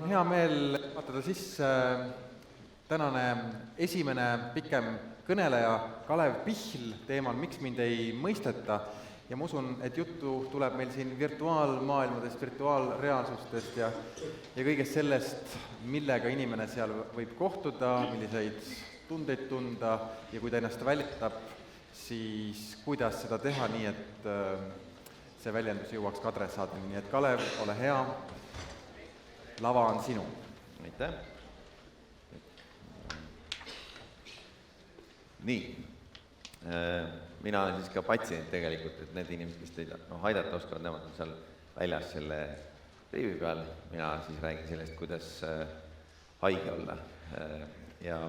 hea meel juhatada sisse tänane esimene pikem kõneleja Kalev Pihl teemal Miks mind ei mõisteta ja ma usun, et juttu tuleb meil siin virtuaalmaailmadest, virtuaalreaalsustest ja kõigest sellest, millega inimene seal võib kohtuda, milliseid tundeid tunda ja kui ta ennast väljendab, siis kuidas seda teha nii, et see väljendus jõuaks ka adressaadini. Nii et Kalev, ole hea, lava on sinu. Aitäh. Nii, mina olen siis ka patsient tegelikult, et need inimesed, kes teid aidata oskavad, nemad on seal väljas selle riivi peal. Mina siis räägin sellest, kuidas haige olla. Ja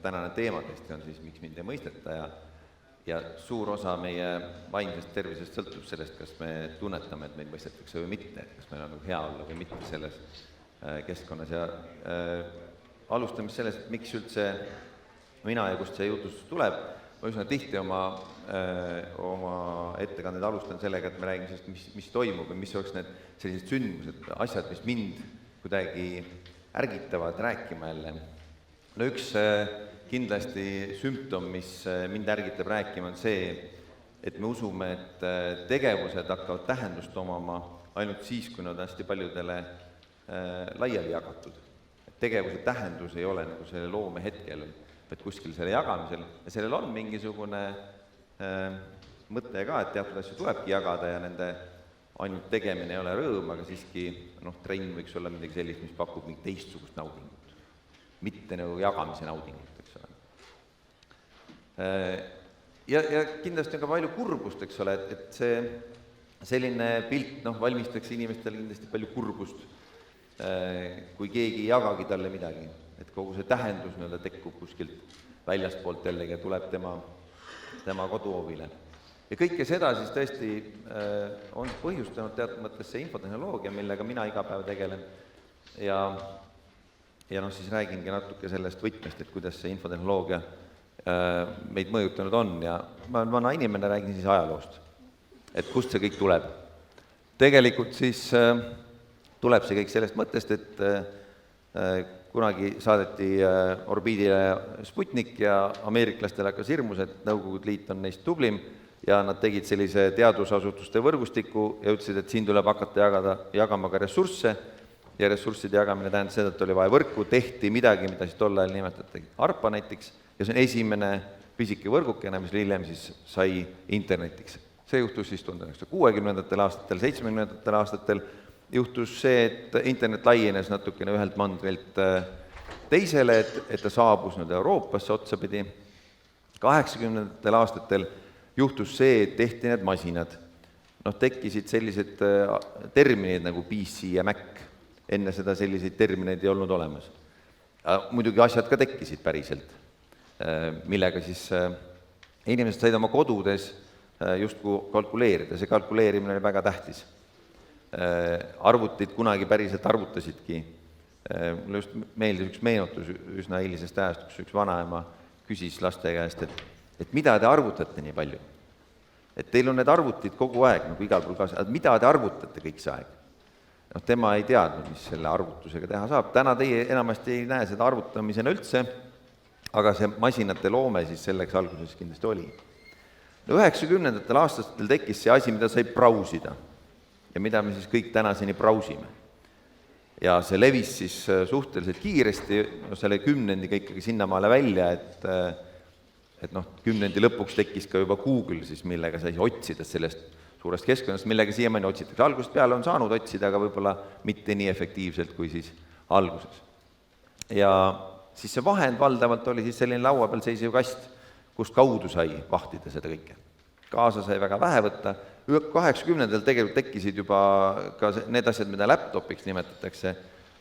tänane teema tõesti on siis, miks mind ei mõisteta ja suur osa meie vaimsest tervisest sõltub sellest, kas me tunnetame, et meid mõistetakse või mitte, kas meil on hea olla või mitte selles keskkonnas. Ja alustame sellest, et miks üldse mina ja kust see jutus tuleb. Ma üsna tihti oma ettekandeid alustan sellega, et me räägime sellest, mis toimub ja mis oleks need sellised sündmused, asjad, mis mind kuidagi ärgitavad rääkima jälle. No üks kindlasti sümptom, mis mind ärgitab rääkima, on see, et me usume, et tegevused hakkavad tähendust omama ainult siis, kui nad on hästi paljudele laiali jagatud. Tegevuse tähendus ei ole nagu selle loome hetkel, vaid kuskil selle jagamisel. Ja sellel on mingisugune mõte ka, et teatud asju tulebki jagada ja nende ainult tegemine ei ole rõõm, aga siiski trenn võiks olla midagi sellist, mis pakub mingi teistsugust naudingut. Mitte nagu jagamise naudingut, eks ole. Ja kindlasti on ka palju kurbust, eks ole, et see selline pilt valmistaks inimestele kindlasti palju kurbust, kui keegi ei jagagi talle midagi, et kogu see tähendus tekkub kuskilt väljaspoolt jällegi ja tuleb tema koduhoovile. Ja kõike seda siis tõesti on põhjustanud teatud mõttes see infotehnoloogia, millega mina iga päev tegelen ja siis räägingi natuke sellest võtmest, et kuidas see infotehnoloogia meid mõjutanud on ja ma olen vana inimene, räägin siis ajaloost, et kust see kõik tuleb. Tegelikult siis tuleb see kõik sellest mõttest, et kunagi saadeti orbiidile Sputnik ja ameeriklastel hakkas hirmus, et Nõukogude Liit on neist tublim ja nad tegid sellise teadusasutuste võrgustiku ja ütlesid, et siin tuleb hakata jagama ka ressursse ja ressursside jagamine tähendas seda, et oli vaja võrku, tehti midagi, mida siis tol ajal nimetati ARPA näiteks ja see on esimene pisike võrgukene, mis hiljem siis sai internetiks. See juhtus siis 1960. aastatel, 70. aastatel juhtus see, et internet laienes natukene ühelt mandrilt teisele, et ta saabus Euroopasse otsapidi. 80. aastatel juhtus see, et tehti need masinad. Tekkisid sellised terminid nagu PC ja Mac. Enne seda selliseid termineid ei olnud olemas. Muidugi asjad ka tekkisid päriselt, millega siis inimesed said oma kodudes justkui kalkuleerida. See kalkuleerimine oli väga tähtis. Arvutid kunagi päriselt arvutasidki. Mulle just meeldis üks meenutus üsna hilisest ajast, kus üks vanaema küsis laste käest, et mida te arvutate nii palju? Et teil on need arvutid kogu aeg, nagu igal pool kaasa, et mida te arvutate kõik see aeg? Tema ei teadnud, mis selle arvutusega teha saab. Täna teie enamasti ei näe seda arvutamisena üldse, aga see masinate loome siis selleks alguses kindlasti oli. 90. aastatel tekkis see asi, mida sai brausida ja mida me siis kõik tänaseni brausime. Ja see levis siis suhteliselt kiiresti, selle kümnendiga ikkagi sinnamaale välja, et kümnendi lõpuks tekkis ka juba Google, siis, millega sai otsida sellest suurest keskkonnast, millega siiamaani otsitakse. Algusest peale on saanud otsida, aga võib-olla mitte nii efektiivselt kui siis alguses. Ja siis see vahend valdavalt oli siis selline laua peal seisev kast, kust kaudu sai vahtida seda kõike. Kaasa sai väga vähe võtta. 80-ndal tegelikult tekkisid juba ka need asjad, mida laptopiks nimetatakse.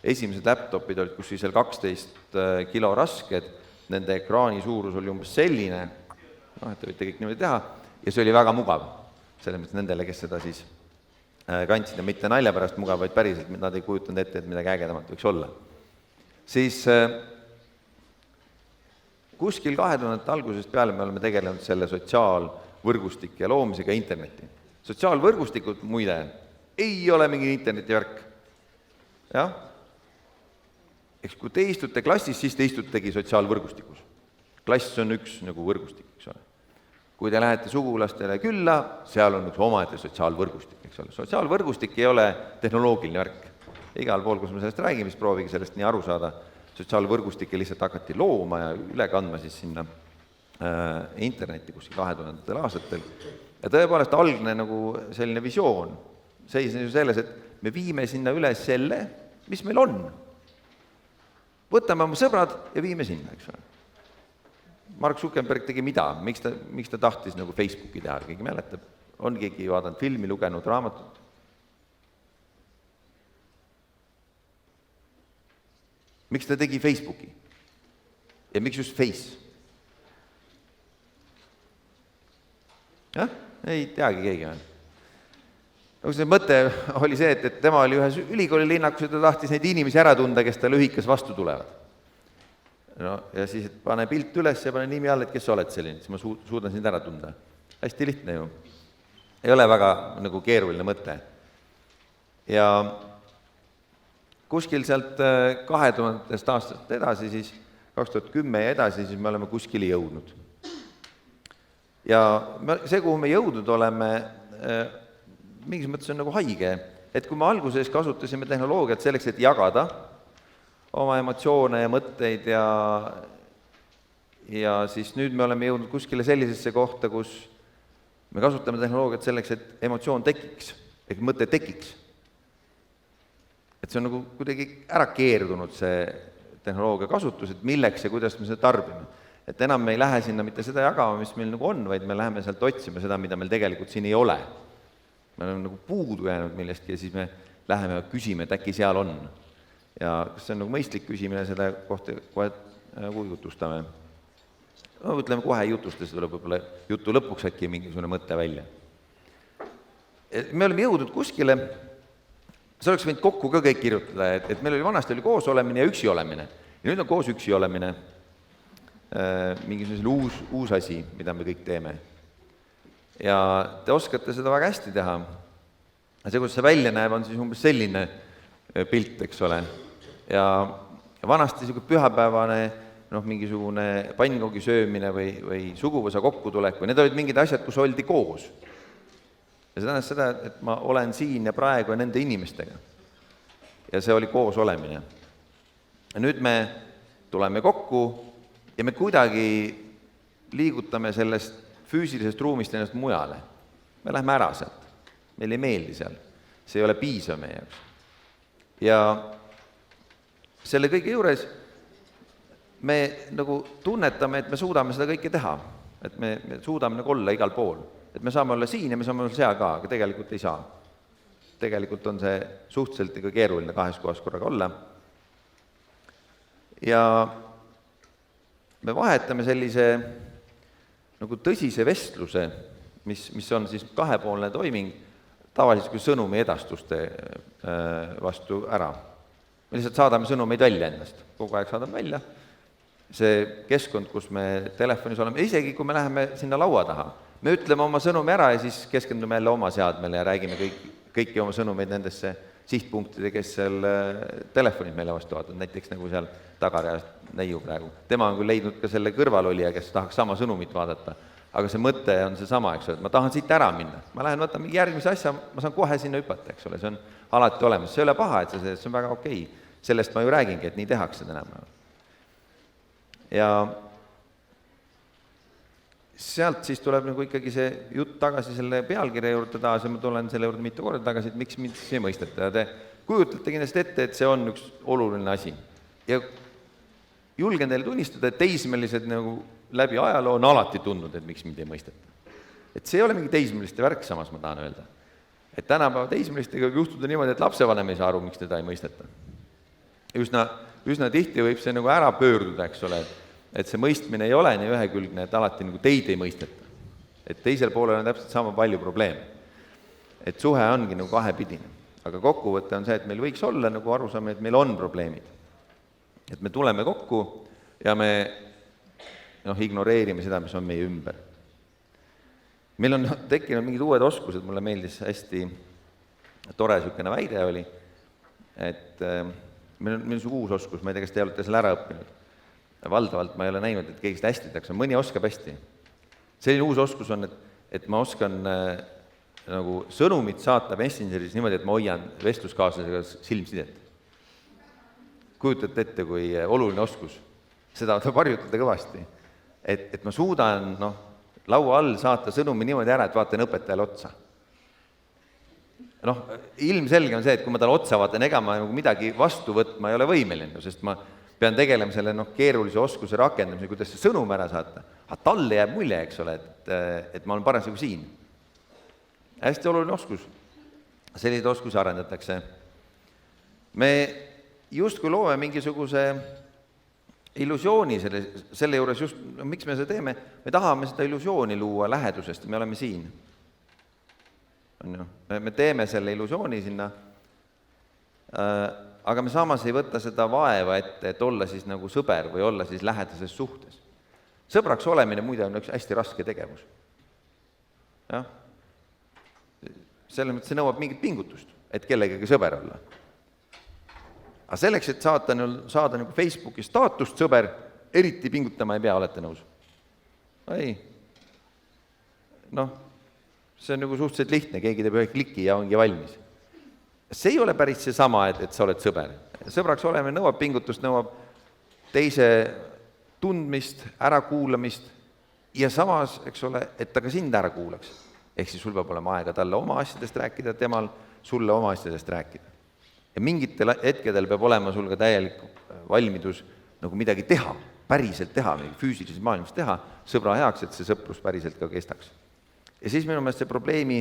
Esimesed laptopid olid kus siis 12 kilo rasked, nende ekraani suurus oli umbes selline, et te võite kõik niimoodi teha, ja see oli väga mugav. Selles mõttes nendele, kes seda siis kandsid ja mitte nalja pärast mugav, vaid päriselt, nad ei kujutanud ette, et midagi ägedamat võiks olla. Siis kuskil 2000 algusest peale me oleme tegelenud selle sotsiaalvõrgustike loomisega interneti. Sotsiaalvõrgustikud, muide, ei ole mingi internetivärk. jah, eks kui te istute klassis, siis te istutegi sotsiaalvõrgustikus. Klass on üks nagu võrgustik, eks ole. Kui te lähete sugulastele külla, seal on üks omaette sotsiaalvõrgustik, eks ole. Sotsiaalvõrgustik ei ole tehnoloogiline värk. Igal pool, kus me sellest räägime, siis proovige sellest nii aru saada. Sotsiaalvõrgustikke lihtsalt hakati looma ja üle kandma siis sinna internetti kuskil 2000. aastatel. Ja tõepoolest algne nagu selline visioon seisnes ju selles, et me viime sinna üle selle, mis meil on. Võtame oma sõbrad ja viime sinna, eks ole. Mark Zuckerberg tegi mida? Miks ta tahtis nagu Facebooki teha? Keegi mäletab? On keegi vaadanud filmi, lugenud raamatut? Miks ta tegi Facebooki? Ja miks just Face? Jah? Ei teagi keegi. See mõte oli see, et tema oli ühes ülikooli linnakus ja ta tahtis neid inimesi ära tunda, kes ta lühikas vastu tulevad. No, ja siis pane pilt üles ja pane nimi all, et kes sa oled selline, siis ma suudan sind ära tunda. Hästi lihtne ju. Ei ole väga nagu keeruline mõte. Ja kuskil sealt 2000. aastast edasi, siis 2010 ja edasi, siis me oleme kuskile jõudnud. Ja see, kuhu me jõudnud oleme, mingis mõttes on nagu haige, et kui me alguses kasutasime tehnoloogiat selleks, et jagada oma emotsioone ja mõtteid ja siis nüüd me oleme jõudnud kuskile sellisesse kohta, kus me kasutame tehnoloogiat selleks, et emotsioon tekiks, ehk mõte tekiks. Et see on nagu kuidagi ära keerdunud see tehnoloogia kasutus, et milleks ja kuidas me seda tarbime. Et enam me ei lähe sinna mitte seda jagama, mis meil nagu on, vaid me läheme sealt otsima seda, mida meil tegelikult siin ei ole. Me oleme nagu puudu jäänud millestki ja siis me läheme ja küsime, et äkki seal on. Ja kas see on nagu mõistlik küsimine, seda kohta kohe nagu jutustame. No, ütleme kohe ei jutusta, see tuleb võib-olla jutu lõpuks äkki mingisugune mõte välja. Me oleme jõudnud kuskile, see oleks võinud kokku ka kõik kirjutada, et meil oli vanasti oli koos olemine ja üksi olemine. Ja nüüd on koos üksi olemine, mingisugune uus asi, mida me kõik teeme. Ja te oskate seda väga hästi teha. See, kuidas see välja näeb, on siis umbes selline pilt, eks ole. Ja vanasti niisugune pühapäevane mingisugune pannkoogi söömine või suguvõsa kokkutulek või need olid mingid asjad, kus oldi koos. Ja see tähendas seda, et ma olen siin ja praegu ja nende inimestega. Ja see oli koos olemine. Ja nüüd me tuleme kokku ja me kuidagi liigutame sellest füüsilisest ruumist ennast mujale. Me läheme ära sealt. Meil ei meeldi seal. See ei ole piisav meie jaoks. Ja selle kõige juures me nagu tunnetame, et me suudame seda kõike teha. Et me suudame nagu olla igal pool. Et me saame olla siin ja me saame olla seal ka, aga tegelikult ei saa. Tegelikult on see suhteliselt ikka keeruline 2 kohas korraga olla. Ja me vahetame sellise nagu tõsise vestluse, mis on siis kahepoolne toiming, tavaliselt kui sõnumi edastuste vastu ära. Me lihtsalt saadame sõnumeid välja endast, kogu aeg saadame välja. See keskkond, kus me telefonis oleme, isegi kui me läheme sinna laua taha, me ütleme oma sõnumi ära ja siis keskendume jälle oma seadmele ja räägime kõiki oma sõnumeid nendesse sihtpunktide, kes seal telefonid meile vastu vaatavad, näiteks nagu seal tagareast neiu praegu. Tema on küll leidnud ka selle kõrvalolija, kes tahaks sama sõnumit vaadata, aga see mõte on see sama, eks ole, et ma tahan siit ära minna. Ma lähen võtan mingi järgmise asja, ma saan kohe sinna hüpata, eks ole, see on alati olemas. See ei ole paha, et see on väga okei. Sellest ma ju räägingi, et nii tehakse tänapäeval. Ja sealt siis tuleb nagu ikkagi see jutt tagasi selle pealkirja juurde taas ja ma tulen selle juurde mitu korda tagasi, et miks mind siis ei mõisteta. Ja te kujutate kindlasti ette, et see on üks oluline asi. Ja julgen teile tunnistada, et teismelised nagu läbi ajaloo on alati tundnud, et miks mind ei mõisteta. Et see ei ole mingi teismeliste värk, samas ma tahan öelda. Et tänapäeva teismelistega juhtuda niimoodi, et lapsevanem ei saa aru, miks teda ei mõisteta. Üsna tihti võib see nagu ära pöörduda, eks ole, et see mõistmine ei ole nii ühekülgne, et alati nagu teid ei mõisteta. Et teisel poolel on täpselt sama palju probleeme. Et suhe ongi nagu kahepidine. Aga kokkuvõte on see, et meil võiks olla nagu arusaamine, et meil on probleemid. Et me tuleme kokku ja me ignoreerime seda, mis on meie ümber. Meil on tekkinud mingid uued oskused, mulle meeldis hästi tore sükene väide oli, et meil on niisugune uus oskus, ma ei tea, kas te olete selle ära õppinud. Valdavalt ma ei ole näinud, et keegi seda hästi teaks, mõni oskab hästi. Selline uus oskus on, et ma oskan nagu sõnumit saata Messengeris niimoodi, et ma hoian vestluskaaslasega silmsidet. Kujutate ette, kui oluline oskus. Seda tuleb harjutada kõvasti. Et ma suudan laua all saata sõnumi niimoodi ära, et vaatan õpetajale otsa. Ilmselge on see, et kui ma talle otsa vaatan, ega ma nagu midagi vastu võtma ei ole võimeline, sest ma pean tegelema selle keerulise oskuse rakendamise, kuidas see sõnum ära saata. Aga talle jääb mulje, eks ole, et ma olen parasjagu siin. Hästi oluline oskus. Selliseid oskusi arendatakse. Me justkui loome mingisuguse illusiooni selle juures just, miks me seda teeme? Me tahame seda illusiooni luua lähedusest, me oleme siin. Me teeme selle illusiooni sinna, aga me samas ei võta seda vaeva ette, et olla siis nagu sõber või olla siis lähedases suhtes. Sõbraks olemine muide on üks hästi raske tegevus. Jah. Selles mõttes see nõuab mingit pingutust, et kellegagi sõber olla. Aga selleks, et saada nagu Facebooki staatust sõber, eriti pingutama ei pea, olete nõus? Ei. See on nagu suhteliselt lihtne, keegi teeb ühe kliki ja ongi valmis. See ei ole päris see sama, et sa oled sõber. Sõbraks olemine nõuab pingutust, nõuab teise tundmist, ärakuulamist ja samas, eks ole, et ta ka sind ära kuulaks. Ehk siis sul peab olema aega talle oma asjadest rääkida, temal sulle oma asjadest rääkida. Ja mingitel hetkedel peab olema sul ka täielik valmidus nagu midagi teha, päriselt teha, füüsilises maailmas teha, sõbra heaks, et see sõprus päriselt ka kestaks. Ja siis minu meelest see probleemi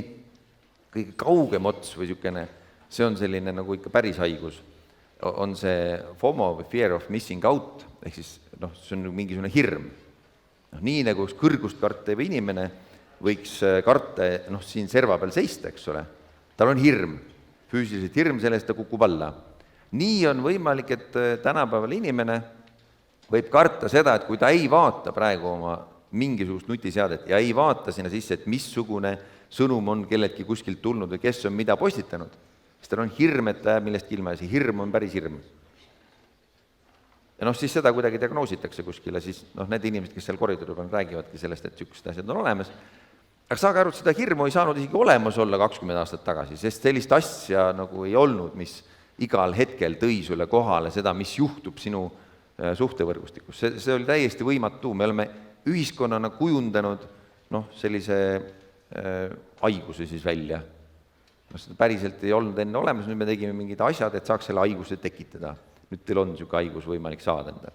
kõige kaugem ots või niisugune, see on selline nagu ikka päris haigus, on see FOMO või fear of missing out, ehk siis see on mingisugune hirm. Nii nagu kõrgust kartev inimene võiks karta siin serva peal seista, eks ole, tal on hirm, füüsiliselt hirm, sellest ta kukub alla. Nii on võimalik, et tänapäeval inimene võib karta seda, et kui ta ei vaata praegu oma mingisugust nutiseadet ja ei vaata sinna sisse, et missugune sõnum on kelleltki kuskilt tulnud või kes on mida postitanud, siis tal on hirm, et ta jääb millestki ilma ja see hirm on päris hirm. Ja siis seda kuidagi diagnoositakse kuskile, siis need inimesed, kes seal koridori peal räägivadki sellest, et niisugused asjad on olemas. Aga saage aru, et seda hirmu ei saanud isegi olemas olla 20 aastat tagasi, sest sellist asja nagu ei olnud, mis igal hetkel tõi sulle kohale seda, mis juhtub sinu suhtevõrgustikus. See oli täiesti võimatu, me oleme ühiskonnana kujundanud sellise haiguse siis välja. Seda päriselt ei olnud enne olemas, nüüd me tegime mingid asjad, et saaks selle haiguse tekitada. Nüüd teil on niisugune haigus võimalik saada endale.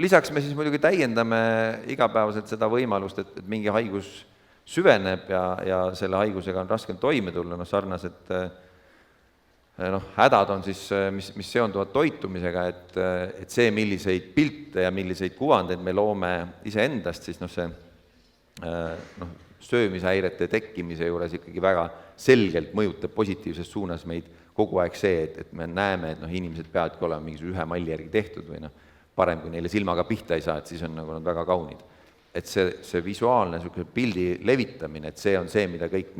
Lisaks me siis muidugi täiendame igapäevaselt seda võimalust, et mingi haigus süveneb ja selle haigusega on raskem toime tulla, sarnased hädad on siis, mis seonduvad toitumisega, et see, milliseid pilte ja milliseid kuvandeid me loome iseendast, siis see söömishäirete tekkimise juures ikkagi väga selgelt mõjutab positiivses suunas meid kogu aeg see, et me näeme, et inimesed peavadki olema mingisuguse ühe malli järgi tehtud või parem, kui neile silmaga pihta ei saa, et siis on nagu nad väga kaunid. Et see visuaalne pildi levitamine, et see on see, mida kõik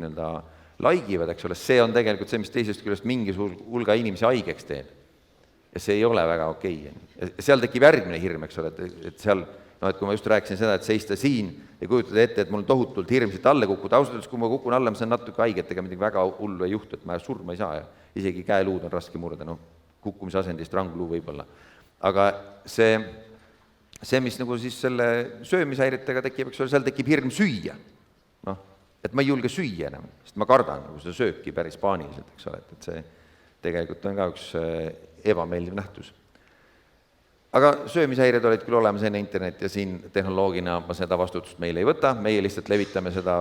laigivad, eks ole, see on tegelikult see, mis teisest küljest mingi hulga inimesi haigeks teeb. Ja see ei ole väga okei. Seal tekib järgmine hirm, eks ole, et seal, et kui ma just rääkisin seda, et seista siin ja kujutada ette, et mul on tohutult hirm siit alle kukkuda, ausalt öeldes, kui ma kukun alla, ma saan natuke haiget, ega midagi väga hullu ei juhtu, et ma surma ei saa ja isegi käeluud on raske murda, kukkumise asendist rangluu võib-olla. Aga see, mis nagu siis selle söömishäiretega tekib, eks ole, seal tekib hirm süüa. Et ma ei julge süüa enam, sest ma kardan nagu seda sööki päris paaniliselt, eks ole, et see tegelikult on ka üks ebameeldiv nähtus. Aga söömishäired olid küll olemas enne internet ja siin tehnoloogina ma seda vastutust meile ei võta, meie lihtsalt levitame seda,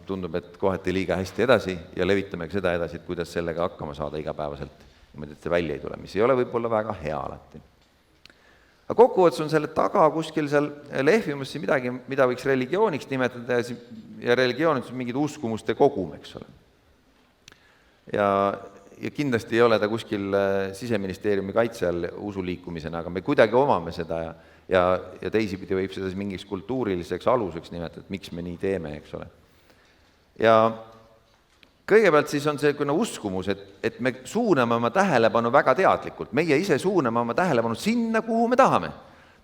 tundub, et kohati liiga hästi edasi ja levitame seda edasi, et kuidas sellega hakkama saada igapäevaselt, niimoodi, et see välja ei tule, mis ei ole võib-olla väga hea alati. Aga kokkuvõttes on selle taga kuskil seal lehvimas midagi, mida võiks religiooniks nimetada ja religioon on mingid uskumuste kogum, eks ole. Ja kindlasti ei ole ta kuskil Siseministeeriumi kaitse all usuliikumisena, aga me kuidagi omame seda ja teisipidi võib seda mingiks kultuuriliseks aluseks nimetada, et miks me nii teeme, eks ole. Ja kõigepealt siis on see uskumus, et me suuname oma tähelepanu väga teadlikult. Meie ise suuname oma tähelepanu sinna, kuhu me tahame.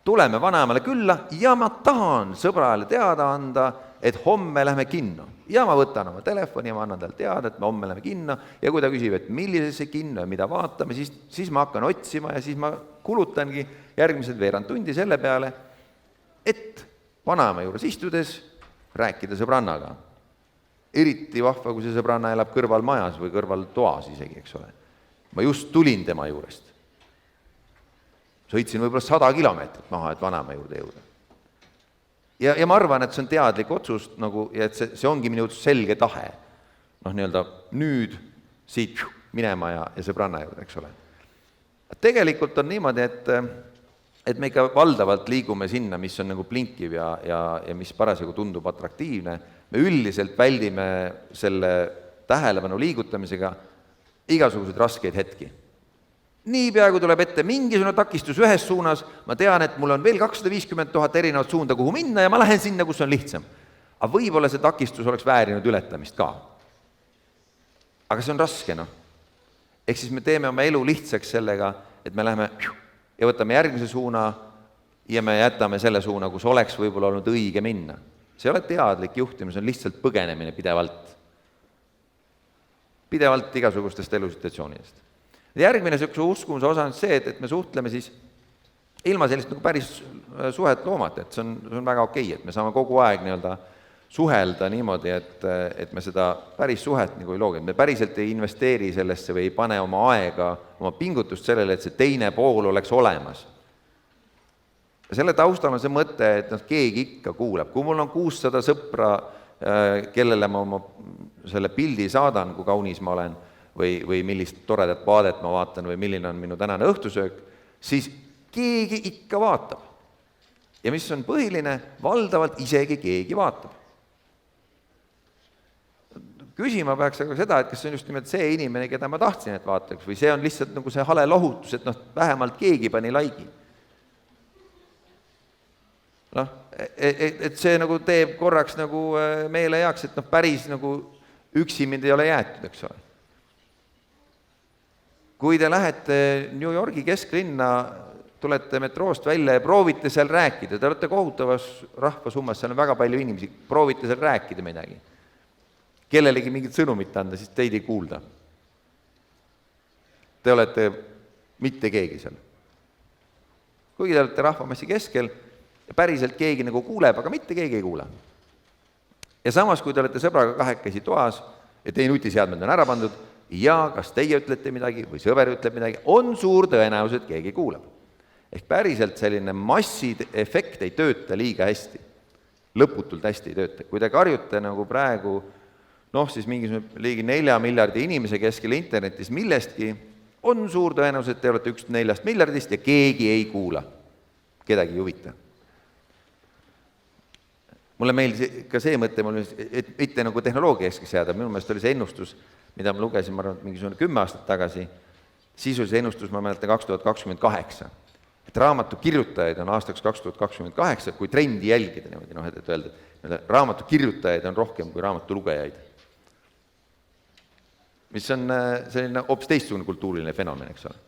Tuleme vanaemale külla ja ma tahan sõbrale teada anda, et homme lähme kinno. Ja ma võtan oma telefoni ja ma annan tal teada, et me homme lähme kinno ja kui ta küsib, et millisesse kinno ja mida vaatame, siis ma hakkan otsima ja siis ma kulutangi järgmised veerand tundi selle peale, et vanaema juures istudes rääkida sõbrannaga. Eriti vahva, kui see sõbranna elab kõrval majas või kõrval toas isegi, eks ole. Ma just tulin tema juurest. Sõitsin võib-olla 100 kilomeetrit maha, et vanaema juurde jõuda. Ja ma arvan, et see on teadlik otsus ja et see ongi minu selge tahe. Nüüd siit minema ja sõbranna juurde, eks ole. Tegelikult on niimoodi, et me ikka valdavalt liigume sinna, mis on blinkiv ja mis parasjagu tundub atraktiivne. Me üldiselt väldime selle tähelepanu liigutamisega igasuguseid raskeid hetki. Nii peaaegu tuleb ette mingisugune takistus ühes suunas, ma tean, et mul on veel 250 000 erinevat suunda, kuhu minna ja ma lähen sinna, kus on lihtsam. Aga võib-olla see takistus oleks väärinud ületamist ka. Aga see on raske, Ehk siis me teeme oma elu lihtsaks sellega, et me läheme ja võtame järgmise suuna ja me jätame selle suuna, kus oleks võib-olla olnud õige minna. See ei ole teadlik juhtimine, see on lihtsalt põgenemine pidevalt. Pidevalt igasugustest elusituatsioonidest. Järgmine uskumuse osa on see, et me suhtleme siis ilma sellist päris suhet loomata, et see on väga okei, et me saame kogu aeg suhelda niimoodi, et me seda päris suhet ei loogi, et me päriselt ei investeeri sellesse või ei pane oma aega, oma pingutust sellele, et see teine pool oleks olemas. Ja selle taustal on see mõte, et keegi ikka kuulab. Kui mul on 600 sõpra, kellele ma oma selle pildi saadan, kui kaunis ma olen, või millist toredat vaadet ma vaatan või milline on minu tänane õhtusöök, siis keegi ikka vaatab. Ja mis on põhiline, valdavalt isegi keegi vaatab. Küsima peaks aga seda, et kas see on just nimelt see inimene, keda ma tahtsin, et vaataks, või see on lihtsalt see hale lohutus, et vähemalt keegi pani laigi. Et see teeb korraks meele heaks, et päris üksi mind ei ole jäetud, eks ole. Kui te lähete New Yorgi kesklinna, tulete metroost välja ja proovite seal rääkida, te olete kohutavas rahvasummas, seal on väga palju inimesi, proovite seal rääkida midagi. Kellelegi mingit sõnumit anda, siis teid ei kuulda. Te olete mitte keegi seal. Kuigi te olete rahvamassi keskel ja päriselt keegi kuuleb, aga mitte keegi ei kuule. Ja samas, kui te olete sõbraga kahekesi toas ja teie nutiseadmed on ära pandud ja kas teie ütlete midagi või sõber ütleb midagi, on suur tõenäosus, et keegi kuulab. Ehk päriselt selline massiefekt ei tööta liiga hästi. Lõputult hästi ei tööta. Kui te karjute praegu siis mingisugune ligi 4 miljardi inimese keskel internetis millestki, on suur tõenäosus, et te olete 1 4 miljardist ja keegi ei kuula. Kedagi ei huvita. Mulle meeldis ka see mõte, et mitte tehnoloogia keskeks jääda, minu meelest oli see ennustus, mida ma lugesin, ma arvan, mingisugune 10 aastat tagasi, siis oli see ennustus, ma mäletan, 2028. Et raamatu kirjutajaid on aastaks 2028, kui trendi jälgida, et öelda, et raamatu kirjutajaid on rohkem kui raamatu lugejaid. Mis on selline hoopis teistsugune kultuuriline fenomen, eks ole.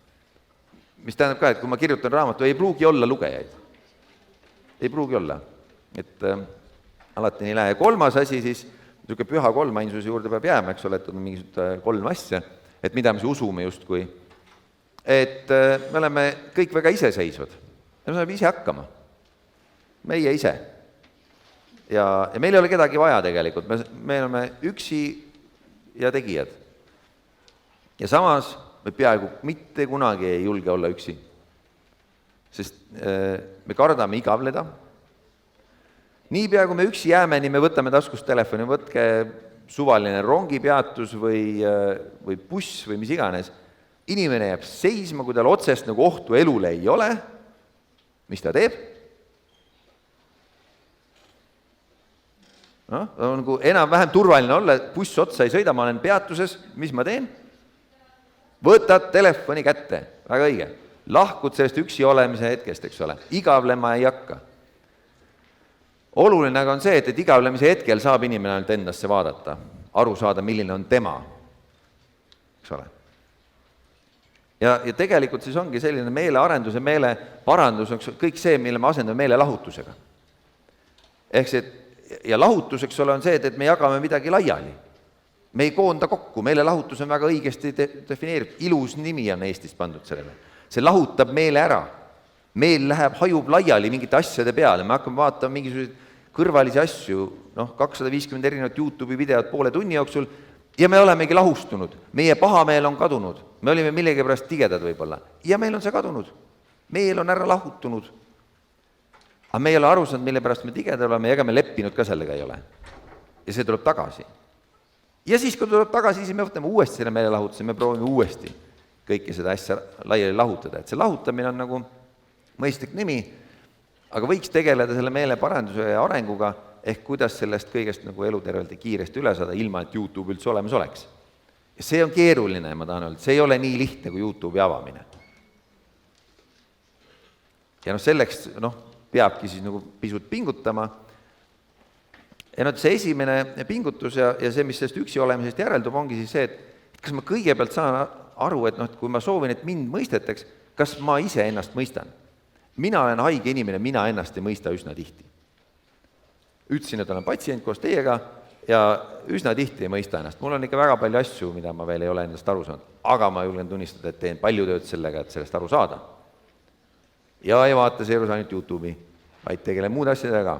Mis tähendab ka, et kui ma kirjutan raamatu, ei pruugi olla lugejaid. Ei pruugi olla. Et alati nii lähe. Ja 3. asi siis, niisugune püha kolmainsuse juurde peab jääma, eks ole, et on mingisugune 3 asja, et mida me usume justkui. Et me oleme kõik väga iseseisvad. Ja me saame ise hakkama. Meie ise. Ja meil ei ole kedagi vaja tegelikult. Me oleme üksi ja tegijad. Ja samas me peaaegu mitte kunagi ei julge olla üksi. Sest me kardame igavleda. Niipea, kui me üksi jääme, nii me võtame taskust telefoni, võtke suvaline rongipeatus või buss või mis iganes. Inimene jääb seisma, kui tal otsest ohtu elule ei ole. Mis ta teeb? On enam-vähem turvaline olla, buss otsa ei sõida, ma olen peatuses, mis ma teen? Võtad telefoni kätte, väga õige. Lahkud sellest üksi olemise hetkest, eks ole. Igavlema ei hakka. Oluline aga on see, et igavlemise hetkel saab inimene ainult endasse vaadata. aru saada, milline on tema, eks ole. Ja tegelikult siis ongi selline meelearendus ja meeleparandus, kõik see, mille me asendame meelelahutusega. Ehk see, ja lahutus, eks ole, on see, et me jagame midagi laiali. Me ei koonda kokku, meelelahutus on väga õigesti defineeritud, ilus nimi on Eestis pandud sellele. See lahutab meele ära. Meel läheb, hajub laiali mingite asjade peale, me hakkame vaatama mingisuguseid kõrvalisi asju, 250 erinevat YouTube'i videot poole tunni jooksul, ja me olemegi lahustunud, meie pahameel on kadunud, me olime millegi pärast tigedad võib-olla, ja meil on see kadunud, meel on ära lahutunud. Aga me ei ole aru saanud, mille pärast me tigedad oleme, ja ega me leppinud ka sellega ei ole. Ja see tuleb tagasi. Ja siis, kui tuleb tagasi, siis me võtame uuesti selle meelelahutuse, me proovime uuesti kõike seda asja laiali lahutada. Et see lahutamine on nagu mõistlik nimi, aga võiks tegeleda selle meeleparanduse ja arenguga, ehk kuidas sellest kõigest nagu elutervelt ja kiiresti üle saada, ilma et YouTube üldse olemas oleks. Ja see on keeruline, ma tahan öelda, see ei ole nii lihtne kui YouTube'i avamine. Ja selleks peabki siis nagu pisut pingutama. Ja see esimene pingutus ja see, mis sellest üksi olemisest järeldub, ongi siis see, et kas ma kõigepealt saan aru, et kui ma soovin, et mind mõistetaks, kas ma ise ennast mõistan. Mina olen haige inimene, mina ennast ei mõista üsna tihti. Ütlesin, et olen patsient koos teiega ja üsna tihti ei mõista ennast. Mul on ikka väga palju asju, mida ma veel ei ole endast aru saanud, aga ma julgen tunnistada, et teen palju tööd sellega, et sellest aru saada. Ja ei vaata seerus ainult YouTube'i, vaid tegelen muud asjadega.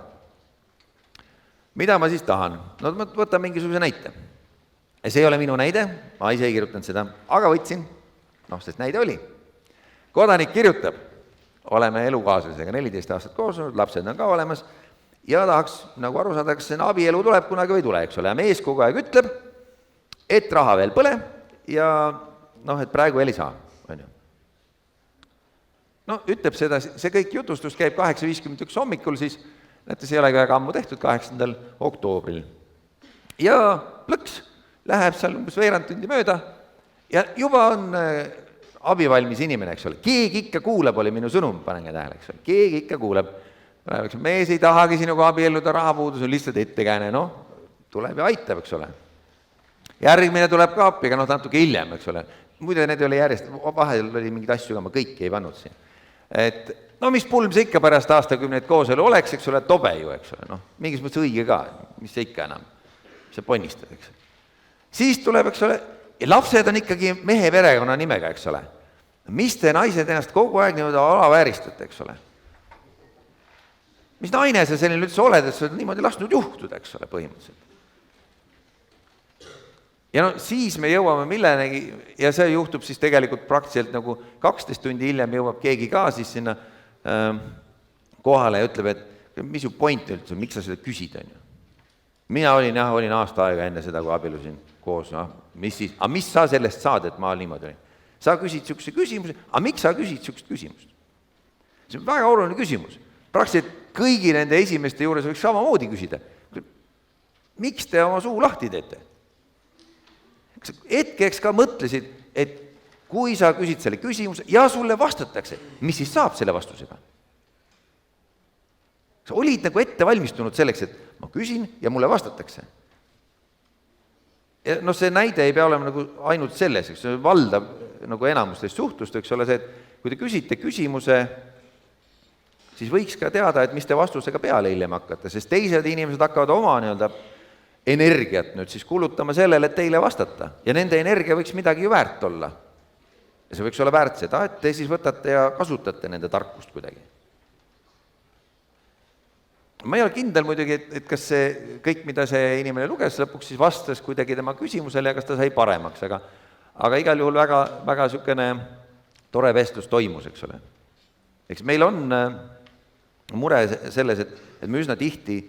Mida ma siis tahan? Ma võtan mingisuguse näite. Ja see ei ole minu näide, ma ise ei kirjutanud seda, aga võtsin, sest näide oli. Kodanik kirjutab, oleme elukaaslasega 14 aastat koos olnud, lapsed on ka olemas, ja tahaks nagu aru saada, kas see abielu tuleb kunagi või tule, eks ole. Ja mees kogu aeg ütleb, et raha veel põle ja et praegu veel ei saa. Ütleb seda, see kõik jutustus käib 8.51 hommikul, siis näete, see ei olegi väga ammu tehtud, 8. oktoobril. Ja plõks, läheb seal umbes veerand tundi mööda ja juba on abivalmis inimene, eks ole. Keegi ikka kuulab, oli minu sõnum, panenge tähele, eks ole. Keegi ikka kuulab. Mees ei tahagi sinuga abielluda, rahapuudus on lihtsalt ettekääne, tuleb ja aitab, eks ole. Järgmine tuleb ka appi, aga natuke hiljem, eks ole. Muide, need oli järjest, vahel oli mingid asju, ma kõiki ei pannud siin. Et mis pulm see ikka pärast aastakümneid kooselu oleks, eks ole, tobe ju, eks ole. Mingis mõttes õige ka, mis see ikka enam, mis see ponnistad, eks ole. Siis tuleb, eks ole, ja lapsed on ikkagi mehe perekonna nimega, eks ole. Mis te naised ennast kogu aeg niimoodi alavääristate, eks ole. Mis naine sa selline üldse oled, et sa oled niimoodi lasknud juhtuda, eks ole, põhimõtteliselt. Ja siis me jõuame millenegi, ja see juhtub siis tegelikult praktiliselt nagu 12 tundi hiljem jõuab keegi ka siis sinna kohale ja ütleb, et mis ju point üldse, miks sa seda küsid, on ju. Mina olin aasta aega enne seda, kui abilusin koos, mis siis, aga mis sa sellest saad, et ma niimoodi olin? Sa küsid niisuguse küsimuse, aga miks sa küsid niisugust küsimust? See on väga oluline küsimus. Praktiliselt kõigi nende esimeste juures võiks samamoodi küsida. Miks te oma suu lahti teete? Hetkeks ka mõtlesid, et kui sa küsid selle küsimuse ja sulle vastatakse, mis siis saab selle vastusega? Sa olid nagu ette valmistunud selleks, et ma küsin ja mulle vastatakse. Ja see näide ei pea olema nagu ainult selles, eks see valdav nagu enamustest suhtlust, eks ole see, et kui te küsite küsimuse, siis võiks ka teada, et mis te vastusega peale hiljem hakkate, sest teised inimesed hakkavad oma energiat nüüd siis kulutama sellele, et teile vastata. Ja nende energia võiks midagi ju väärt olla. Ja see võiks olla väärt seda, et te siis võtate ja kasutate nende tarkust kuidagi. Ma ei ole kindel muidugi, et kas see kõik, mida see inimene luges, lõpuks siis vastas kuidagi tema küsimusele ja kas ta sai paremaks, aga igal juhul väga, väga niisugune tore vestlus toimus, eks ole. Eks meil on mure selles, et me üsna tihti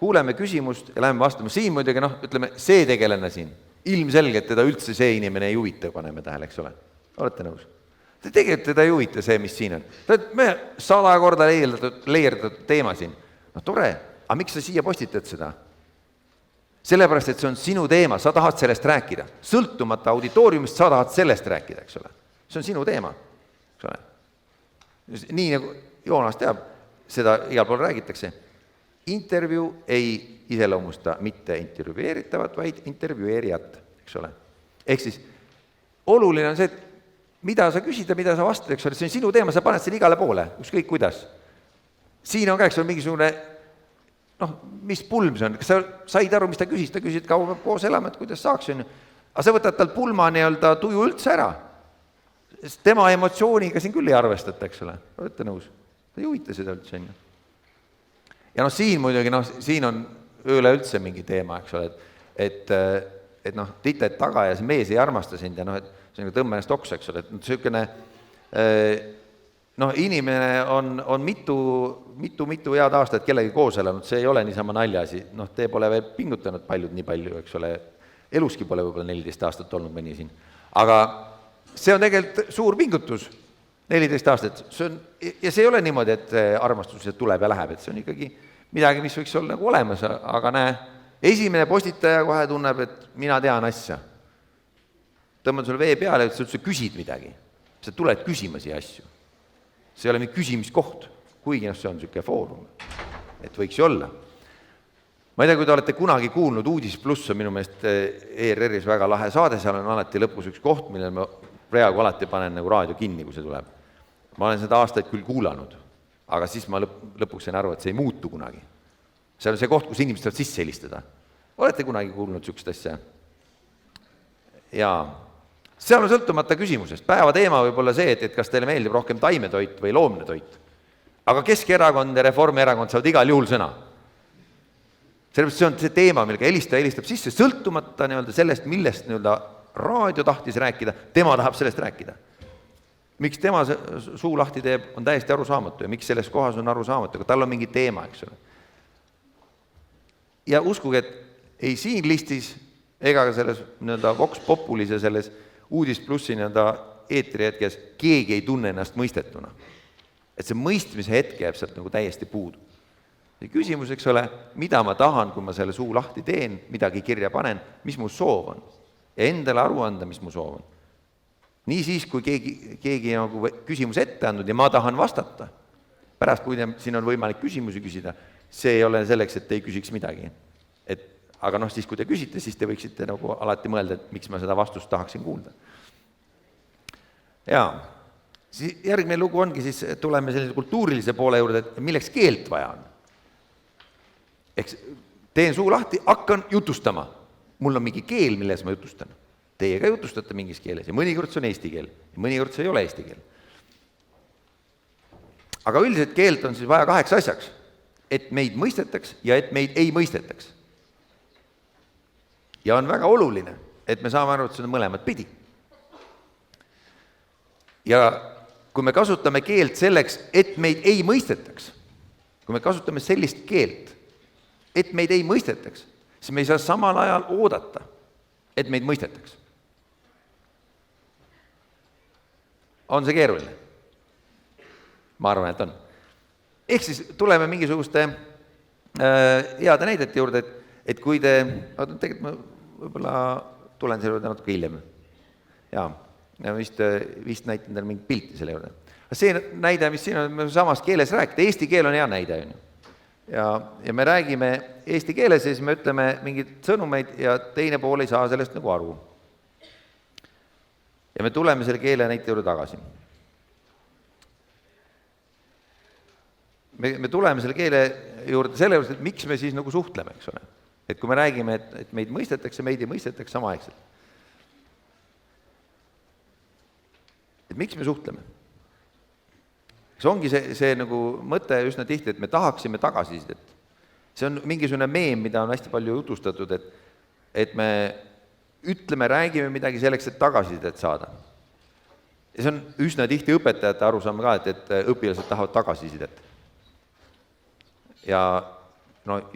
kuuleme küsimust ja läheme vastama. Siin muidugi, ütleme, see tegelane siin, ilmselgelt teda üldse see inimene ei huvita, paneme tähele, eks ole. Olete nõus? Tegelikult teda ei huvita see, mis siin on. Me 100 korda leierdatud teema siin. Tore, aga miks sa siia postitad seda? Sellepärast, et see on sinu teema, sa tahad sellest rääkida. Sõltumata auditooriumist sa tahad sellest rääkida, eks ole. See on sinu teema, eks ole. Nii nagu Joonas teab, seda igal pool räägitakse. intervjuu ei iseloomusta mitte intervjueeritavat, vaid intervjueerijat, eks ole. Ehk siis oluline on see, et mida sa küsid ja mida sa vastad, eks ole, see on sinu teema, sa paned selle igale poole, ükskõik kuidas. Siin on ka, eks ole, mingisugune, mis pulm see on, kas sa said aru, mis ta küsis, kaua peab koos elama, et kuidas saaks, aga sa võtad tal pulma nii-öelda tuju üldse ära. Sest tema emotsiooniga siin küll ei arvestata, eks ole, olete nõus? Ta ei huvita seda üldse. Ja siin muidugi, siin on üleüldse mingi teema, eks ole, et tited taga ja see mees ei armasta sind ja see on tõmba ennast oksa, eks ole, et selline inimene on mitu head aastat kellegi koos elanud, see ei ole niisama naljasi, te pole veel pingutanud paljud nii palju, eks ole, eluski pole võib-olla 14 aastat olnud mõni siin, aga see on tegelikult suur pingutus, 14 aastat, ja see ei ole niimoodi, et armastus tuleb ja läheb, et see on ikkagi midagi, mis võiks olla nagu olemas, aga näe, esimene postitaja kohe tunneb, et mina tean asja. Tõmban sulle vee peale, et sa küsid midagi. Sa tuled küsima siia asju. See ei ole mingi küsimiskoht, kuigi see on niisugune foorum, et võiks ju olla. Ma ei tea, kui te olete kunagi kuulnud, Uudis Pluss on minu meelest ERR-is väga lahe saade, seal on alati lõpus üks koht, millel ma praegu alati panen nagu raadio kinni, kui see tuleb. Ma olen seda aastaid küll kuulanud, aga siis ma lõpuks sain aru, et see ei muutu kunagi. See on see koht, kus inimesed saavad sisse helistada. Olete kunagi kuulnud niisugust asja? Jaa. Seal on sõltumata küsimusest. Päeva teema võib olla see, et kas teile meeldib rohkem taimetoit või loomne toit. Aga Keskerakond ja Reformierakond saavad igal juhul sõna. Sellepärast see on see teema, millega helistab sisse, sõltumata sellest, millest raadio tahtis rääkida, tema tahab sellest rääkida. Miks tema suu lahti teeb, on täiesti arusaamatu ja miks selles kohas on arusaamatu, aga tal on mingi teema, eks ole. Ja uskuge, et ei siin listis ega ka selles Vox Populis ja selles Uudis Plussi eetri hetkes keegi ei tunne ennast mõistetuna. Et see mõistmise hetke jääb sealt nagu täiesti puudu. Ja küsimus, eks ole, mida ma tahan, kui ma selle suu lahti teen, midagi kirja panen, mis mu soov on. Ja endale aru anda, mis mu soov on. Nii siis, kui keegi nagu küsimus ette andnud ja ma tahan vastata. Pärast, kui siin on võimalik küsimusi küsida, see ei ole selleks, et te ei küsiks midagi. Aga siis, kui te küsite, siis te võiksite nagu alati mõelda, et miks ma seda vastust tahaksin kuulda. Jaa, järgmine lugu ongi, siis tuleme sellise kultuurilise poole juurde, et milleks keelt vaja on. Eks teen suu lahti, hakkan jutustama. Mul on mingi keel, milles ma jutustan. Teie ka jutustate mingis keeles ja mõnikord see on eesti keel ja mõnikord see ei ole eesti keel. Aga üldiselt keelt on siis vaja 8 asjaks, et meid mõistetaks ja et meid ei mõistetaks. Ja on väga oluline, et me saame aru, et see on mõlemad pidi. Ja kui me kasutame keelt selleks, et meid ei mõistetaks, kui me kasutame sellist keelt, et meid ei mõistetaks, siis me ei saa samal ajal oodata, et meid mõistetaks. On see keeruline? Ma arvan, et on. Ehk siis tuleme mingisuguste heade näidete juurde, et kui te, tegelikult ma võib-olla tulen selle juurde natuke hiljem. Jaa, vist näitan teile mingi pilti selle juurde. See näide, mis siin on, me samas keeles rääkida, eesti keel on hea näide. Ja me räägime eesti keeles ja siis me ütleme mingid sõnumeid ja teine pool ei saa sellest nagu aru. Ja me tuleme selle keele näite juurde tagasi. Me tuleme selle keele juurde selle juurde, et miks me siis nagu suhtleme, eks ole. Et kui me räägime, et meid mõistetakse, meid ei mõistetakse samaaegselt. Et miks me suhtleme? See ongi see nagu mõte üsna tihti, et me tahaksime tagasisidet. See on mingisugune meem, mida on hästi palju jutustatud, et me ütleme, räägime midagi selleks, et tagasisidet saada. Ja see on üsna tihti õpetajate arusaam ka, et õpilased tahavad tagasisidet. Ja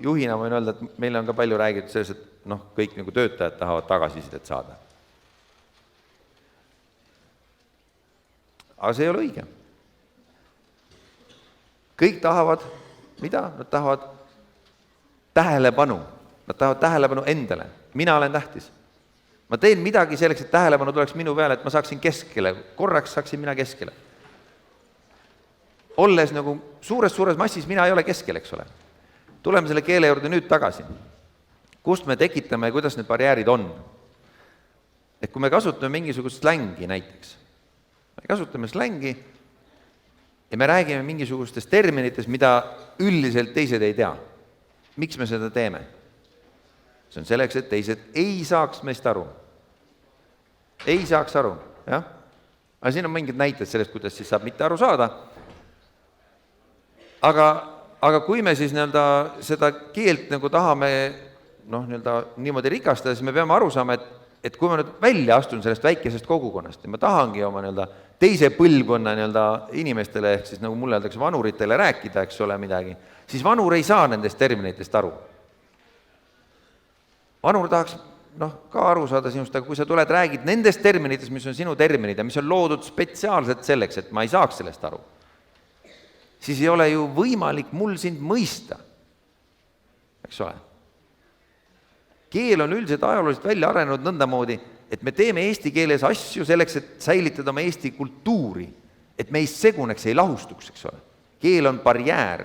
juhina võin öelda, et meil on ka palju räägitud selles, et kõik nagu töötajad tahavad tagasisidet saada. Aga see ei ole õige. Kõik tahavad, mida? Nad tahavad tähelepanu. Nad tahavad tähelepanu endale. Mina olen tähtis. Ma teen midagi selleks, et tähelepanu tuleks minu peale, et ma saaksin keskele. Korraks saaksin mina keskele. Olles nagu suures massis, mina ei ole keskel, eks ole. tuleme selle keele juurde nüüd tagasi. Kust me tekitame ja kuidas need barjäärid on? Et kui me kasutame mingisugust slängi näiteks, me kasutame slängi ja me räägime mingisugustest terminitest, mida üldiselt teised ei tea. Miks me seda teeme? See on selleks, et teised ei saaks meist aru. Ei saaks aru, jah? Aga siin on mingid näited sellest, kuidas siis saab mitte aru saada. Aga kui me siis seda keelt tahame niimoodi rikastada, siis me peame aru saama, et kui ma nüüd välja astun sellest väikesest kogukonnast ja ma tahangi oma teise põlvkonna inimestele, ehk siis nagu mulle öeldakse vanuritele rääkida, eks ole midagi, siis vanur ei saa nendest terminitest aru. Vanur tahaks ka aru saada sinust, aga kui sa tuled, räägid nendest terminitest, mis on sinu terminid ja mis on loodud spetsiaalselt selleks, et ma ei saaks sellest aru, siis ei ole ju võimalik mul sind mõista. Eks ole? Keel on üldiselt ajalooliselt välja arenenud nõndamoodi, et me teeme eesti keeles asju selleks, et säilitada oma eesti kultuuri, et me ei seguneks, ei lahustuks, eks ole. Keel on barjäär.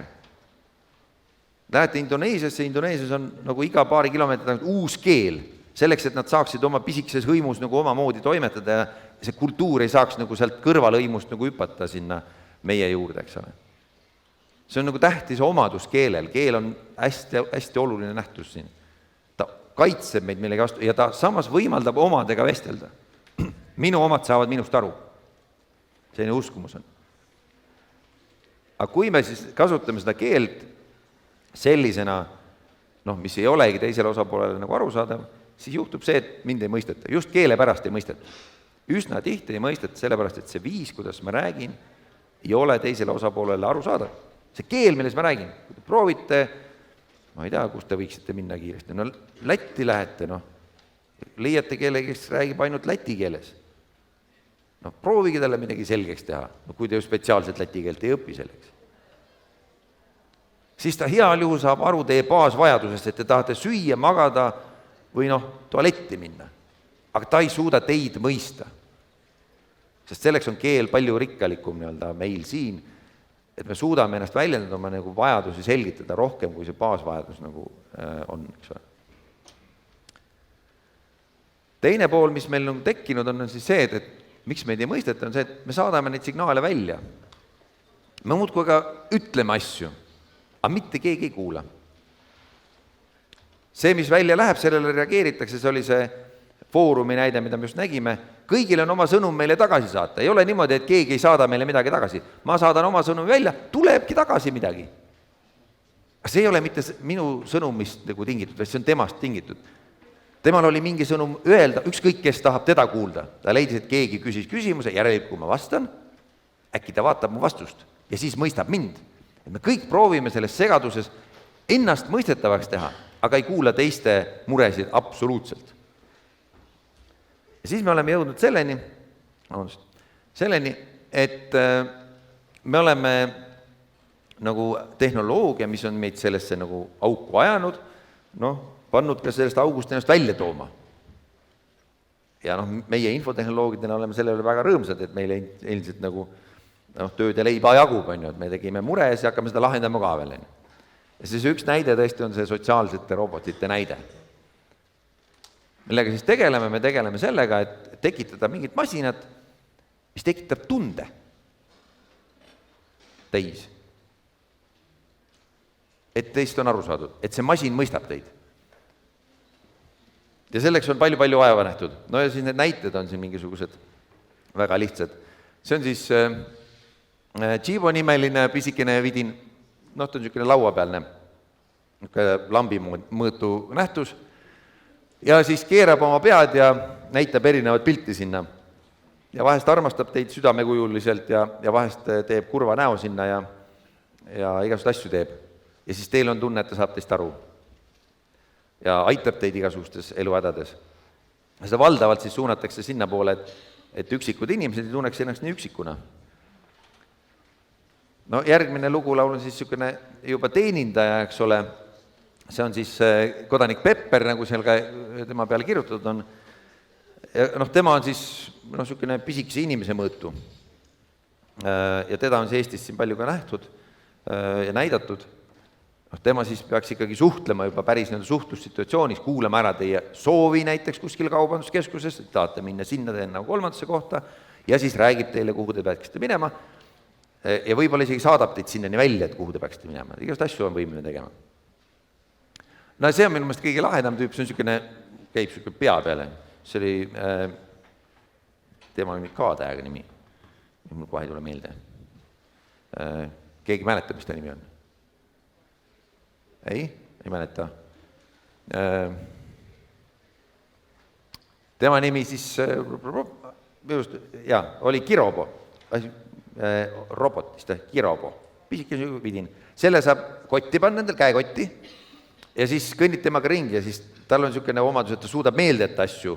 Lähete Indoneesias on nagu iga paari kilomeetrit uus keel, selleks, et nad saaksid oma pisikeses hõimus oma moodi toimetada ja see kultuur ei saaks sealt kõrvalhõimust hüpata sinna meie juurde, eks ole. See on tähtis omadus keelel, keel on hästi, hästi oluline nähtus siin. Ta kaitseb meid millegi vastu ja ta samas võimaldab omadega vestelda. Minu omad saavad minust aru. Selline uskumus on. Aga kui me siis kasutame seda keelt sellisena, mis ei olegi teisele osapoolele arusaadav, siis juhtub see, et mind ei mõisteta. Just keele pärast ei mõisteta. Üsna tihti ei mõisteta sellepärast, et see viis, kuidas ma räägin, ei ole teisele osapoolele arusaadav. See keel, milles ma räägin, kui te proovite, ma ei tea, kus te võiksite minna kiiresti, Lätti lähete, leiate keele, kes räägib ainult läti keeles. Proovige talle midagi selgeks teha, kui te ju spetsiaalselt läti keelt ei õpi selleks. Siis ta heal juhul saab aru teie baasvajadusest, et te tahate süüa, magada või tualetti minna. Aga ta ei suuda teid mõista. Sest selleks on keel palju rikkalikum meil siin, et me suudame ennast väljendada oma vajadusi selgitada rohkem, kui see baasvajadus on. Eks ole. Teine pool, mis meil tekkinud on siis see, et miks meid ei mõisteta, on see, et me saadame neid signaale välja. Me muudkui ka ütleme asju, aga mitte keegi ei kuula. See, mis välja läheb, sellele reageeritakse, see oli see foorumi näide, mida me just nägime, kõigil on oma sõnum meile tagasi saata. Ei ole niimoodi, et keegi ei saada meile midagi tagasi. Ma saadan oma sõnumi välja, tulebki tagasi midagi. See ei ole mitte minu sõnumist tingitud, vaid see on temast tingitud. Temal oli mingi sõnum öelda, ükskõik kes tahab teda kuulda. Ta leidis, et keegi küsis küsimuse, järelikult kui ma vastan, äkki ta vaatab mu vastust ja siis mõistab mind. Et me kõik proovime selles segaduses ennast mõistetavaks teha, aga ei kuula teiste muresid absoluutselt. Ja siis me oleme jõudnud selleni, et me oleme tehnoloogia, mis on meid sellesse auku ajanud, pannud ka sellest august ennast välja tooma. Ja meie infotehnoloogidena oleme sellele väga rõõmsad, et meile ilmselt tööd ja leiba jagub, et me tegime mures ja hakkame seda lahendama ka veel. Ja siis üks näide tõesti on see sotsiaalsete robotite näide. Millega siis tegeleme? Me tegeleme sellega, et tekitada mingit masinat, mis tekitab tunde teis. Et teist on aru saadud, et see masin mõistab teid. Ja selleks on palju vaeva nähtud. Ja siis need näited on siin mingisugused väga lihtsad. See on siis Chivo nimeline pisikene vidin, ta on niisugune lauapealne lambi mõõtu nähtus ja siis keerab oma pead ja näitab erinevat pilti sinna. Ja vahest armastab teid südamekujuliselt ja vahest teeb kurva näo sinna ja igasugust asju teeb. Ja siis teil on tunne, et ta saab teist aru. Ja aitab teid igasugustes eluhädades. Seda valdavalt siis suunatakse sinna poole, et üksikud inimesed ei tunneks ennast nii üksikuna. Järgmine lugulaul on siis niisugune juba teenindaja, eks ole. See on siis kodanik Pepper, nagu seal ka tema peale kirjutatud on. Ja tema on siis niisugune pisikese inimese mõõtu. Ja teda on Eestis siin palju ka nähtud ja näidatud. tema siis peaks ikkagi suhtlema juba päris suhtlussituatsioonis, kuulama ära teie soovi näiteks kuskil kaubanduskeskuses, et tahate minna sinna teine kolmandasse kohta ja siis räägib teile, kuhu te peaksite minema ja võib-olla isegi saadab teid sinnani välja, et kuhu te peaksite minema. Igast asju on võimeline tegema. No see on minu meelest kõige lahedam tüüp, see on niisugune, käib niisugune pea peale. See oli, tema oli K-tähega nimi, mul kohe ei tule meelde. Keegi mäletab, mis ta nimi on? Ei mäleta. Tema nimi siis, oli Kirobo, robotist, Kirobo, pisike vidin. Selle saab kotti panna endal, käekotti, ja siis kõnnid temaga ringi ja siis tal on niisugune omadus, et ta suudab meeldeta asju.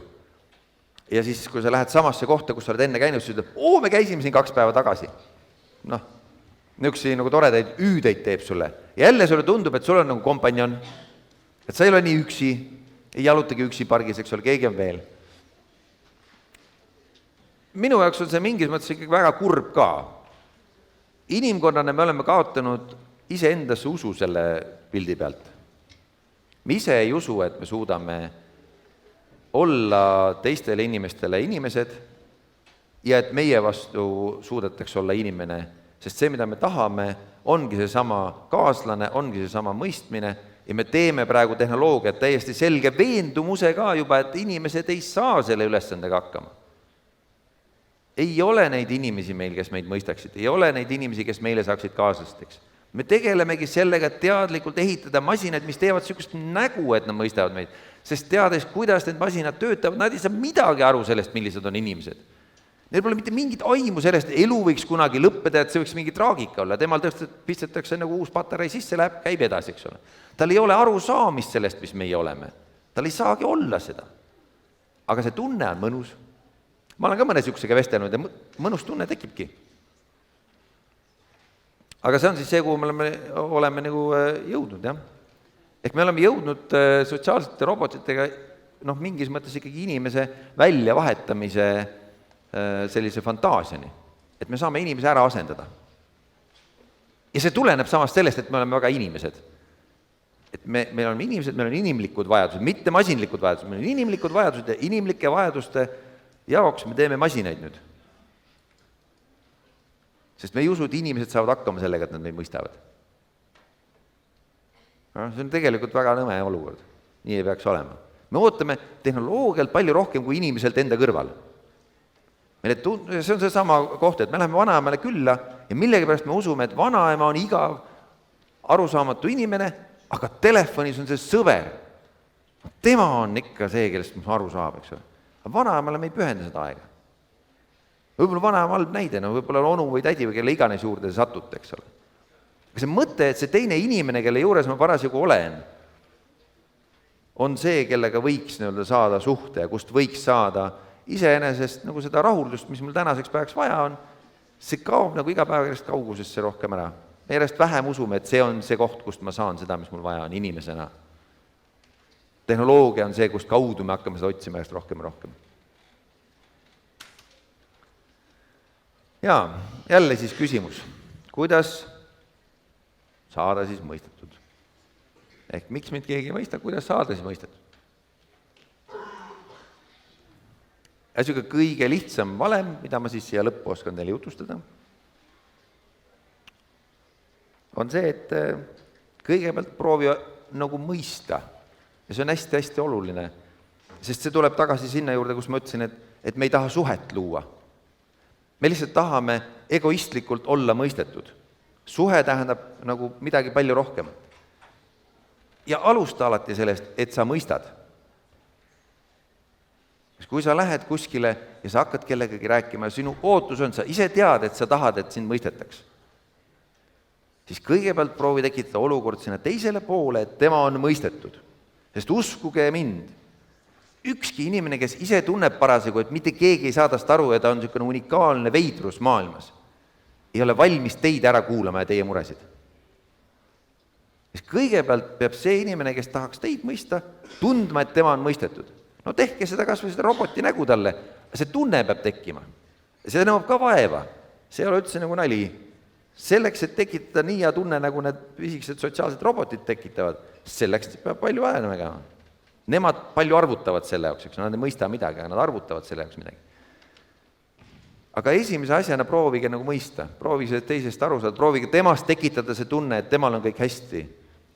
Ja siis, kui sa lähed samasse kohta, kus sa oled enne käinud, siis ütleb, me käisime siin 2 päeva tagasi. Niisuguseid nagu toredaid üüdeid teeb sulle. Ja jälle sulle tundub, et sul on nagu kompanjon, et sa ei ole nii üksi, ei jalutagi üksi pargis, eks ole, keegi on veel. Minu jaoks on see mingis mõttes ikkagi väga kurb ka. Inimkonnana me oleme kaotanud iseendasse usu selle pildi pealt. Me ise ei usu, et me suudame olla teistele inimestele inimesed ja et meie vastu suudetakse olla inimene, sest see, mida me tahame, ongi see sama kaaslane, ongi see sama mõistmine ja me teeme praegu tehnoloogiat täiesti selge veendumuse ka juba, et inimesed ei saa selle ülesandega hakkama. Ei ole neid inimesi meil, kes meid mõistaksid, ei ole neid inimesi, kes meile saaksid kaaslasteks. Me tegelemegi sellega, et teadlikult ehitada masinaid, mis teevad niisugust nägu, et nad mõistavad meid, sest teades, kuidas need masinad töötavad, nad ei saa midagi aru sellest, millised on inimesed. Neil pole mitte mingit aimu sellest, et elu võiks kunagi lõppeda, et see võiks mingi traagika olla. Temal pistetakse nagu uus patarei sisse, läheb, käib edasi, eks ole. Tal ei ole aru saamist sellest, mis meie oleme. Tal ei saagi olla seda. Aga see tunne on mõnus. Ma olen ka mõne niisugusega vestelnud ja mõnus tunne tekibki. Aga see on siis see, kuhu me oleme nagu jõudnud, jah. Ehk me oleme jõudnud sotsiaalsete robotitega mingis mõttes ikkagi inimese väljavahetamise sellise fantaasiani, et me saame inimese ära asendada. Ja see tuleneb samast sellest, et me oleme väga inimesed. Et me oleme inimesed, meil on inimlikud vajadused, mitte masinlikud vajadused, meil on inimlikud vajadused ja inimlike vajaduste jaoks me teeme masinaid nüüd. Sest me ei usu, et inimesed saavad hakkama sellega, et nad meid mõistavad. See on tegelikult väga nõme olukord. Nii ei peaks olema. Me ootame tehnoloogialt palju rohkem kui inimeselt enda kõrval. See on see sama koht, et me läheme vanaemale külla ja millegipärast me usume, et vanaema on igav, arusaamatu inimene, aga telefonis on see sõber. Tema on ikka see, kellest ma aru saab, eks ole. Aga vanaemale me ei pühenda seda aega. Võib-olla vanaema halb näide, võib-olla onu või tädi või kelle iganes juurde satute, eks ole. Aga see mõte, et see teine inimene, kelle juures ma parasjagu olen, on see, kellega võiks saada suhte ja kust võiks saada iseenesest nagu seda rahuldust, mis mul tänaseks päevaks vaja on, see kaob nagu iga päeva järjest kaugusesse rohkem ära. Me järjest vähem usume, et see on see koht, kust ma saan seda, mis mul vaja on inimesena. Tehnoloogia on see, kust kaudu me hakkame seda otsima järjest rohkem ja rohkem. Ja jälle siis küsimus, kuidas saada siis mõistetud? Ehk miks mind keegi ei mõista, kuidas saada siis mõistetud? Ja niisugune kõige lihtsam valem, mida ma siis siia lõppu oskan teile jutustada, on see, et kõigepealt proovi nagu mõista. Ja see on hästi-hästi oluline, sest see tuleb tagasi sinna juurde, kus ma ütlesin, et me ei taha suhet luua. Me lihtsalt tahame egoistlikult olla mõistetud. Suhe tähendab nagu midagi palju rohkemat. Ja alusta alati sellest, et sa mõistad. Kui sa lähed kuskile ja sa hakkad kellegagi rääkima ja sinu ootus on, sa ise tead, et sa tahad, et sind mõistetaks, siis kõigepealt proovi tekitada olukord sinna teisele poole, et tema on mõistetud. Sest uskuge mind, ükski inimene, kes ise tunneb parasjagu, et mitte keegi ei saa tast aru ja ta on niisugune unikaalne veidrus maailmas, ei ole valmis teid ära kuulama ja teie muresid. Sest kõigepealt peab see inimene, kes tahaks teid mõista, tundma, et tema on mõistetud. No tehke seda kas või seda roboti nägu talle, see tunne peab tekkima. See nõuab ka vaeva, see ei ole üldse nagu nali. selleks, et tekitada nii hea tunne, nagu need pisikesed sotsiaalsed robotid tekitavad, selleks peab palju aega tegema. Nemad palju arvutavad selle jaoks, eks nad ei mõista midagi, aga nad arvutavad selle jaoks midagi. Aga esimese asjana proovige nagu mõista, proovige teisest aru saada, proovige temast tekitada see tunne, et temal on kõik hästi.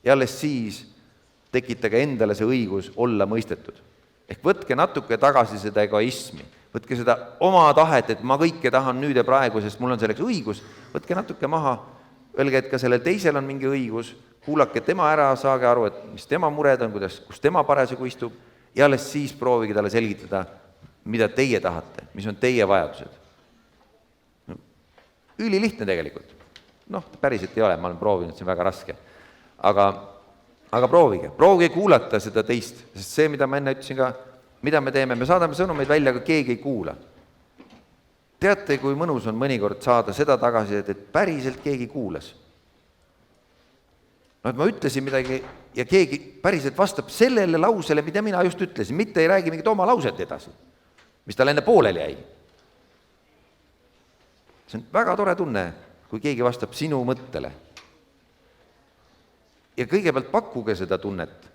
Ja alles siis tekitage endale see õigus olla mõistetud. Ehk võtke natuke tagasi seda egoismi, võtke seda oma tahet, et ma kõike tahan nüüd ja praegu, sest mul on selleks õigus, võtke natuke maha, öelge, et ka sellel teisel on mingi õigus, kuulake tema ära, saage aru, et mis tema mured on, kus tema parasjagu istub, ja alles siis proovige talle selgitada, mida teie tahate, mis on teie vajadused. Ülilihtne tegelikult. Päriselt ei ole, ma olen proovinud, see on väga raske. Aga proovige kuulata seda teist, sest see, mida ma enne ütlesin ka, mida me teeme, me saadame sõnumeid välja, aga keegi ei kuula. Teate, kui mõnus on mõnikord saada seda tagasi, et päriselt keegi kuulas. Et ma ütlesin midagi ja keegi päriselt vastab sellele lausele, mida mina just ütlesin, mitte ei räägi mingit oma lauset edasi, mis tal enne pooleli jäi. See on väga tore tunne, kui keegi vastab sinu mõttele. Ja kõigepealt pakkuge seda tunnet.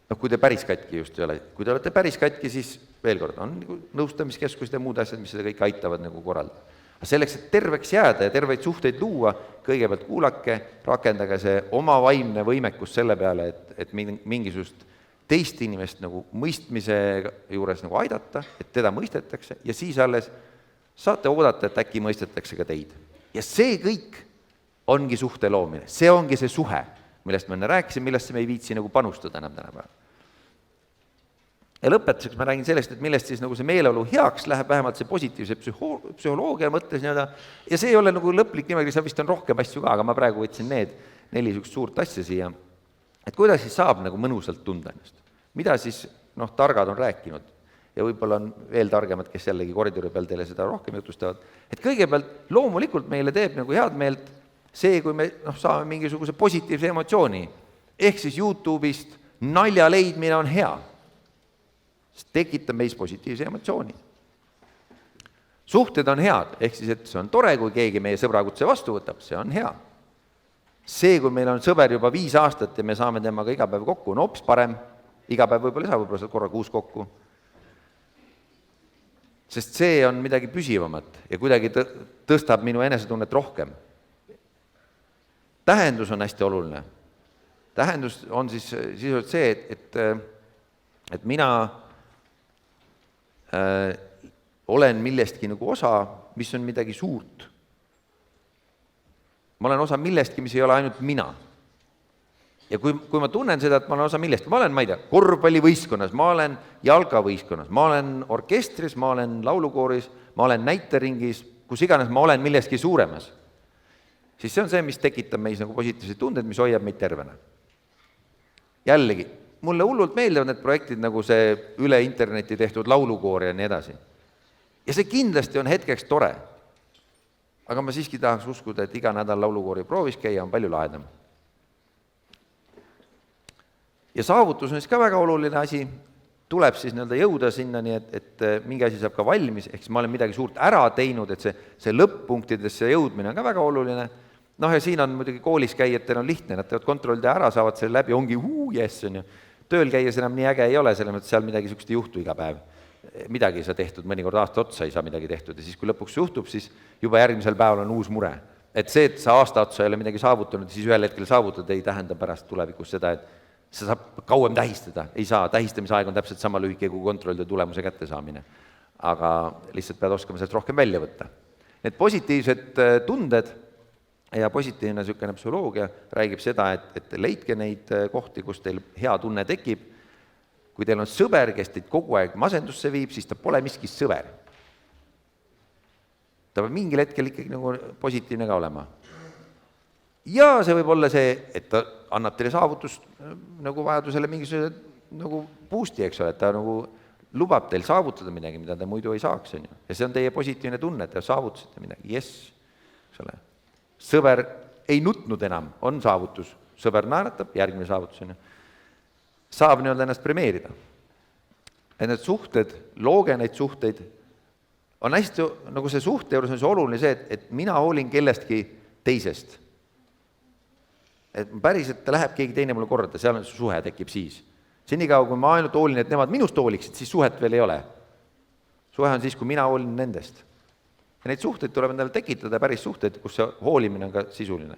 Kui te päris katki just ei ole. Kui te olete päris katki, siis veel kord on nõustamiskeskused ja muud asjad, mis seda kõik aitavad nagu korraldada. Aga selleks, et terveks jääda ja terveid suhteid luua, kõigepealt kuulake, rakendage see oma vaimne võimekus selle peale, et mingisugust teist inimest nagu mõistmise juures nagu aidata, et teda mõistetakse ja siis alles saate oodata, et äkki mõistetakse ka teid. Ja see kõik ongi suhte loomine. See ongi see suhe, millest ma enne rääkisin, millest me ei viitsi nagu panustada enam tänapäeval. Ja lõpetuseks ma räägin sellest, et millest siis nagu see meeleolu heaks läheb, vähemalt see positiivse psühholoogia mõttes ja see ei ole nagu lõplik nimekiri, seal vist on rohkem asju ka, aga ma praegu võtsin need 4 suurt asja siia. Et kuidas siis saab nagu mõnusalt tunda ennast? Mida siis targad on rääkinud? Ja võib-olla on veel targemad, kes jällegi koridori peal teile seda rohkem jutustavad. Et kõigepealt loomulikult meile teeb nagu head meelt see, kui me saame mingisuguse positiivse emotsiooni. Ehk siis YouTube'ist nalja leidmine on hea. See tekitab meis positiivse emotsiooni. Suhted on head, ehk siis, et see on tore, kui keegi meie sõbrakutse vastu võtab, see on hea. See, kui meil on sõber juba 5 aastat ja me saame temaga iga päev kokku, on hoopis parem. Iga päev võib-olla ei saa, võib-olla korra kuus kokku. Sest see on midagi püsivamat ja kuidagi tõstab minu enesetunnet rohkem. Tähendus on hästi oluline. Tähendus on siis see, et mina olen millestki nagu osa, mis on midagi suurt. Ma olen osa millestki, mis ei ole ainult mina. Ja kui ma tunnen seda, et ma olen osa millest, ma olen, ma ei tea, korvpallivõistkonnas, ma olen jalkavõistkonnas, ma olen orkestris, ma olen laulukooris, ma olen näiteringis, kus iganes ma olen millestki suuremas, siis see on see, mis tekitab meis nagu positiivseid tunded, mis hoiab meid tervena. Jällegi, mulle hullult meeldivad need projektid, nagu see üle interneti tehtud laulukoor ja nii edasi. Ja see kindlasti on hetkeks tore. Aga ma siiski tahaks uskuda, et iga nädal laulukoori proovis käia on palju lahedam. Ja saavutus on siis ka väga oluline asi, tuleb siis jõuda sinna, nii et mingi asi saab ka valmis, ehk siis ma olen midagi suurt ära teinud, et see lõpp-punktidesse jõudmine on ka väga oluline. Ja siin on muidugi koolis käijatel on lihtne, nad teevad kontrollida ära, saavad selle läbi, ongi yes, on ju. Tööl käies enam nii äge ei ole, selle mõttes seal midagi sükst ei juhtu iga päev. Midagi ei saa tehtud, mõnikord aasta otsa ei saa midagi tehtud ja siis, kui lõpuks juhtub, siis juba järgmisel päeval on uus mure. Et see, et sa aasta otsa ei ole midagi saavutanud, siis ühel hetkel saavutad, ei tähenda pärast tulevikus seda, et see saab kauem tähistada, ei saa, tähistamisaeg on täpselt sama lühike kui kontrollida tulemuse kätte saamine. Aga lihtsalt pead oskama sellest rohkem välja võtta. Need positiivsed tunded ja positiivne niisugune psühholoogia räägib seda, et leidke neid kohti, kus teil hea tunne tekib. Kui teil on sõber, kes teid kogu aeg masendusse viib, siis ta pole miskis sõber. Ta peab mingil hetkel ikkagi nagu positiivne ka olema. Ja see võib olla see, et ta annab teile saavutust nagu vajadusele mingisuguse nagu boosti, eks ole, et ta nagu lubab teil saavutada midagi, mida te muidu ei saaks. Ja see on teie positiivne tunne, et te saavutasite midagi. Yes, eks ole. Sõber ei nutnud enam, on saavutus. Sõber naeratab, järgmine saavutus. Saab ennast premeerida. Et need suhted, looge neid suhteid, on hästi, nagu see suhte juures on see oluline see, et mina hoolin kellestki teisest. Et päriselt läheb keegi teine mulle korda, seal on suhe tekib siis. Senikaua, kui ma ainult hoolin, et nemad minust hooliksid, siis suhet veel ei ole. Suhe on siis, kui mina hoolin nendest. Ja neid suhteid tuleb endale tekitada, päris suhteid, kus see hoolimine on ka sisuline.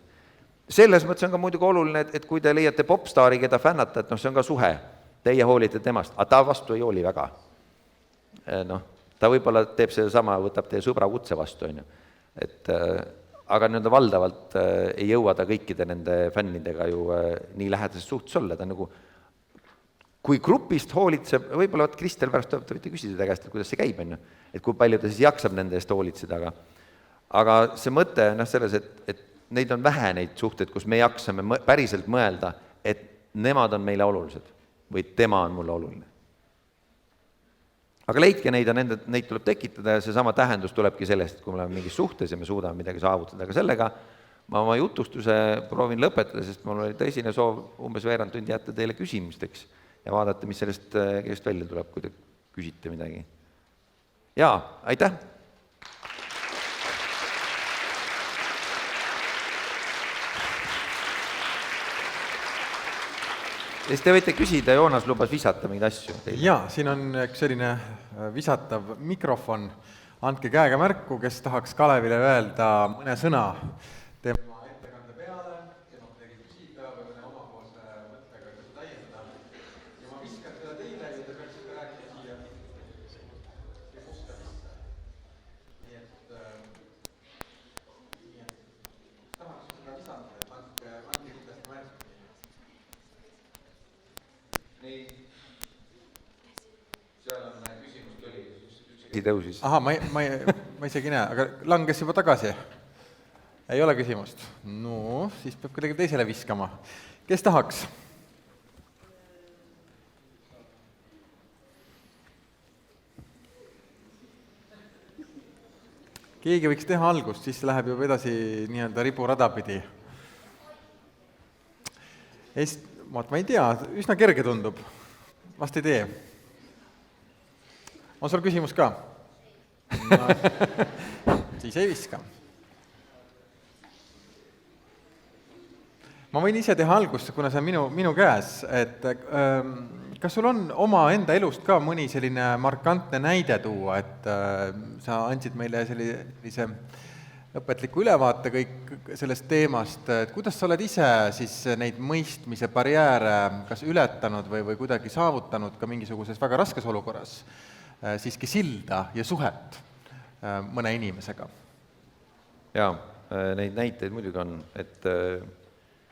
Selles mõttes on ka muidugi oluline, et kui te leiate popstaari, keda fännata, et see on ka suhe, teie hoolite temast, aga ta vastu ei hooli väga. Ta võib-olla teeb seda sama, võtab teie sõbra kutse vastu, aga nüüd valdavalt ei jõua ta kõikide nende fännidega ju nii lähedases suhtes olla, ta nagu kui grupist hoolitseb, võib-olla Kristel pärast te võite küsida ta käest, et kuidas see käib, et kui palju ta siis jaksab nende eest hoolitseda, aga see mõte on selles, et neid on vähe neid suhteid, kus me jaksame päriselt mõelda, et nemad on meile olulised või tema on mulle oluline. Aga leidke neid ja neid tuleb tekitada ja seesama tähendus tulebki sellest, et kui me oleme mingis suhtes ja me suudame midagi saavutada, aga sellega ma oma jutustuse proovin lõpetada, sest mul oli tõsine soov umbes veerand tundi jätta teile küsimusteks ja vaadata, mis sellest välja tuleb, kui te küsite midagi. Jaa, aitäh! Siis te võite küsida, Joonas lubas visata mingeid asju. Jaa, siin on üks selline visatav mikrofon. Andke käega märku, kes tahaks Kalevile öelda mõne sõna tema ettekande peale, tema midagi küsida või mõne omapoolse mõttega seda täiendada. Ja ma viskan seda teile ja te peaksite rääkida siia ja kusta vista. Nii et tahaks seda visata, andke kindlasti märku. Nii. Seal on küsimus tuli. Tõusis. Aha, ma isegi näe, aga langes juba tagasi. Ei ole küsimust. No, siis peab kuidagi teisele viskama. Kes tahaks? Keegi võiks teha algust, siis läheb juba edasi nii-öelda riburada pidi. Ma ei tea, üsna kerge tundub. Vast ei tee. On sul küsimus ka? No, siis ei viska. Ma võin ise teha algust, kuna see on minu käes. Et, kas sul on oma enda elust ka mõni selline markantne näide tuua, et sa andsid meile sellise õpetliku ülevaate kõik sellest teemast, et kuidas sa oled ise siis neid mõistmise barjääre kas ületanud või kuidagi saavutanud ka mingisuguses väga raskes olukorras siiski silda ja suhet mõne inimesega? Jaa, neid näiteid muidugi on, et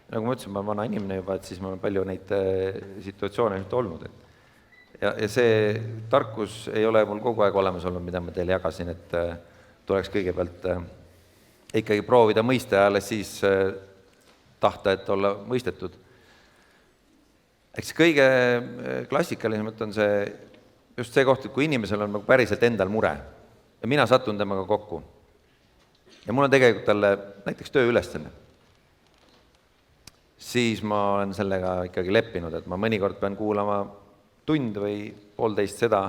nagu ma ütlesin, ma olen vana inimene juba, et siis ma olen palju neid situatsioone nüüd olnud. Ja see tarkus ei ole mul kogu aeg olemas olnud, mida ma teile jagasin, et tuleks kõigepealt ikkagi proovida mõista ja alles siis tahta, et olla mõistetud. Eks kõige klassikalisemalt on see just see koht, et kui inimesel on päriselt endal mure ja mina satun temaga kokku ja mul on tegelikult talle näiteks tööülesanne, siis ma olen sellega ikkagi leppinud, et ma mõnikord pean kuulama tund või poolteist seda,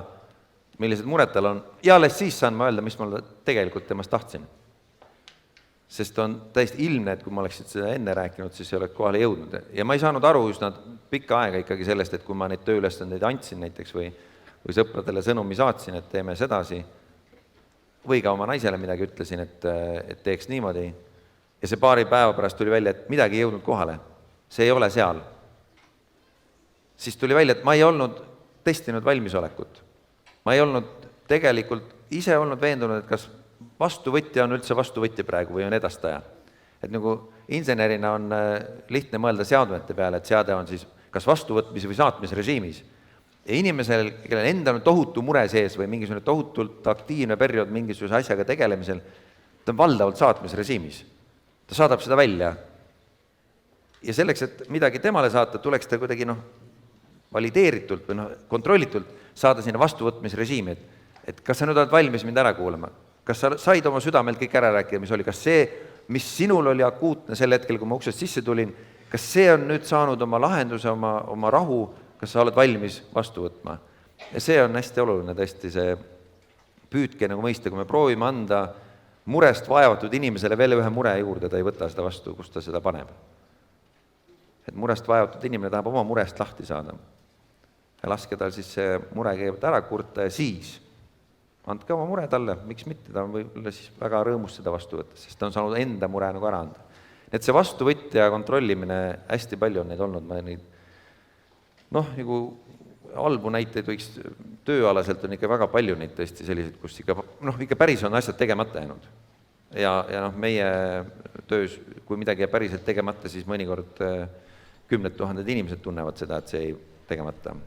millised mured tal on, ja alles siis saan ma öelda, mis ma tegelikult temast tahtsin. Sest on täiesti ilmne, et kui ma oleksid seda enne rääkinud, siis ei oleks kohale jõudnud. Ja ma ei saanud aru üsna pikka aega ikkagi sellest, et kui ma neid tööülesandeid andsin näiteks või sõpradele sõnumi saatsin, et teeme sedasi, või ka oma naisele midagi ütlesin, et teeks niimoodi. Ja see paari päeva pärast tuli välja, et midagi ei jõudnud kohale. See ei ole seal. Siis tuli välja, et ma ei olnud testinud valmisolekut. Ma ei olnud tegelikult ise olnud veendunud, et kas vastuvõtja on üldse vastuvõtja praegu või on edastaja. Et nagu insenerina on lihtne mõelda seadmete peale, et seade on siis kas vastuvõtmise või saatmise režiimis. Ja inimesel, kellel endal on tohutu mure sees või mingisugune tohutult aktiivne periood mingisuguse asjaga tegelemisel, ta on valdavalt saatmisrežiimis. Ta saadab seda välja. Ja selleks, et midagi temale saata, tuleks ta kuidagi valideeritult või kontrollitult saada sinna vastuvõtmisrežiimi, et kas sa nüüd oled valmis mind ära kuulama? Kas sa said oma südamelt kõik ära rääkida, mis oli? Kas see, mis sinul oli akuutne sel hetkel, kui ma uksest sisse tulin, kas see on nüüd saanud oma lahenduse, oma rahu, kas sa oled valmis vastu võtma? Ja see on hästi oluline tõesti see püüdke nagu mõista, kui me proovime anda murest vaevatud inimesele veel ühe mure juurde, ta ei võta seda vastu, kus ta seda paneb. Et murest vaevatud inimene tahab oma murest lahti saada. Ja laske tal siis see mure kõigepealt ära kurta ja siis andke oma mure talle, miks mitte, ta on võib-olla siis väga rõõmus seda vastu võtta, sest ta on saanud enda mure nagu ära anda. Et see vastuvõtja kontrollimine, hästi palju on neid olnud, ma neid, nagu halbu näiteid võiks, tööalaselt on ikka väga palju neid tõesti selliseid, kus ikka päris on asjad tegemata jäänud. Ja meie töös, kui midagi jääb päriselt tegemata, siis mõnikord 10 000 inimesed tunnevad seda, et see ei tegemata.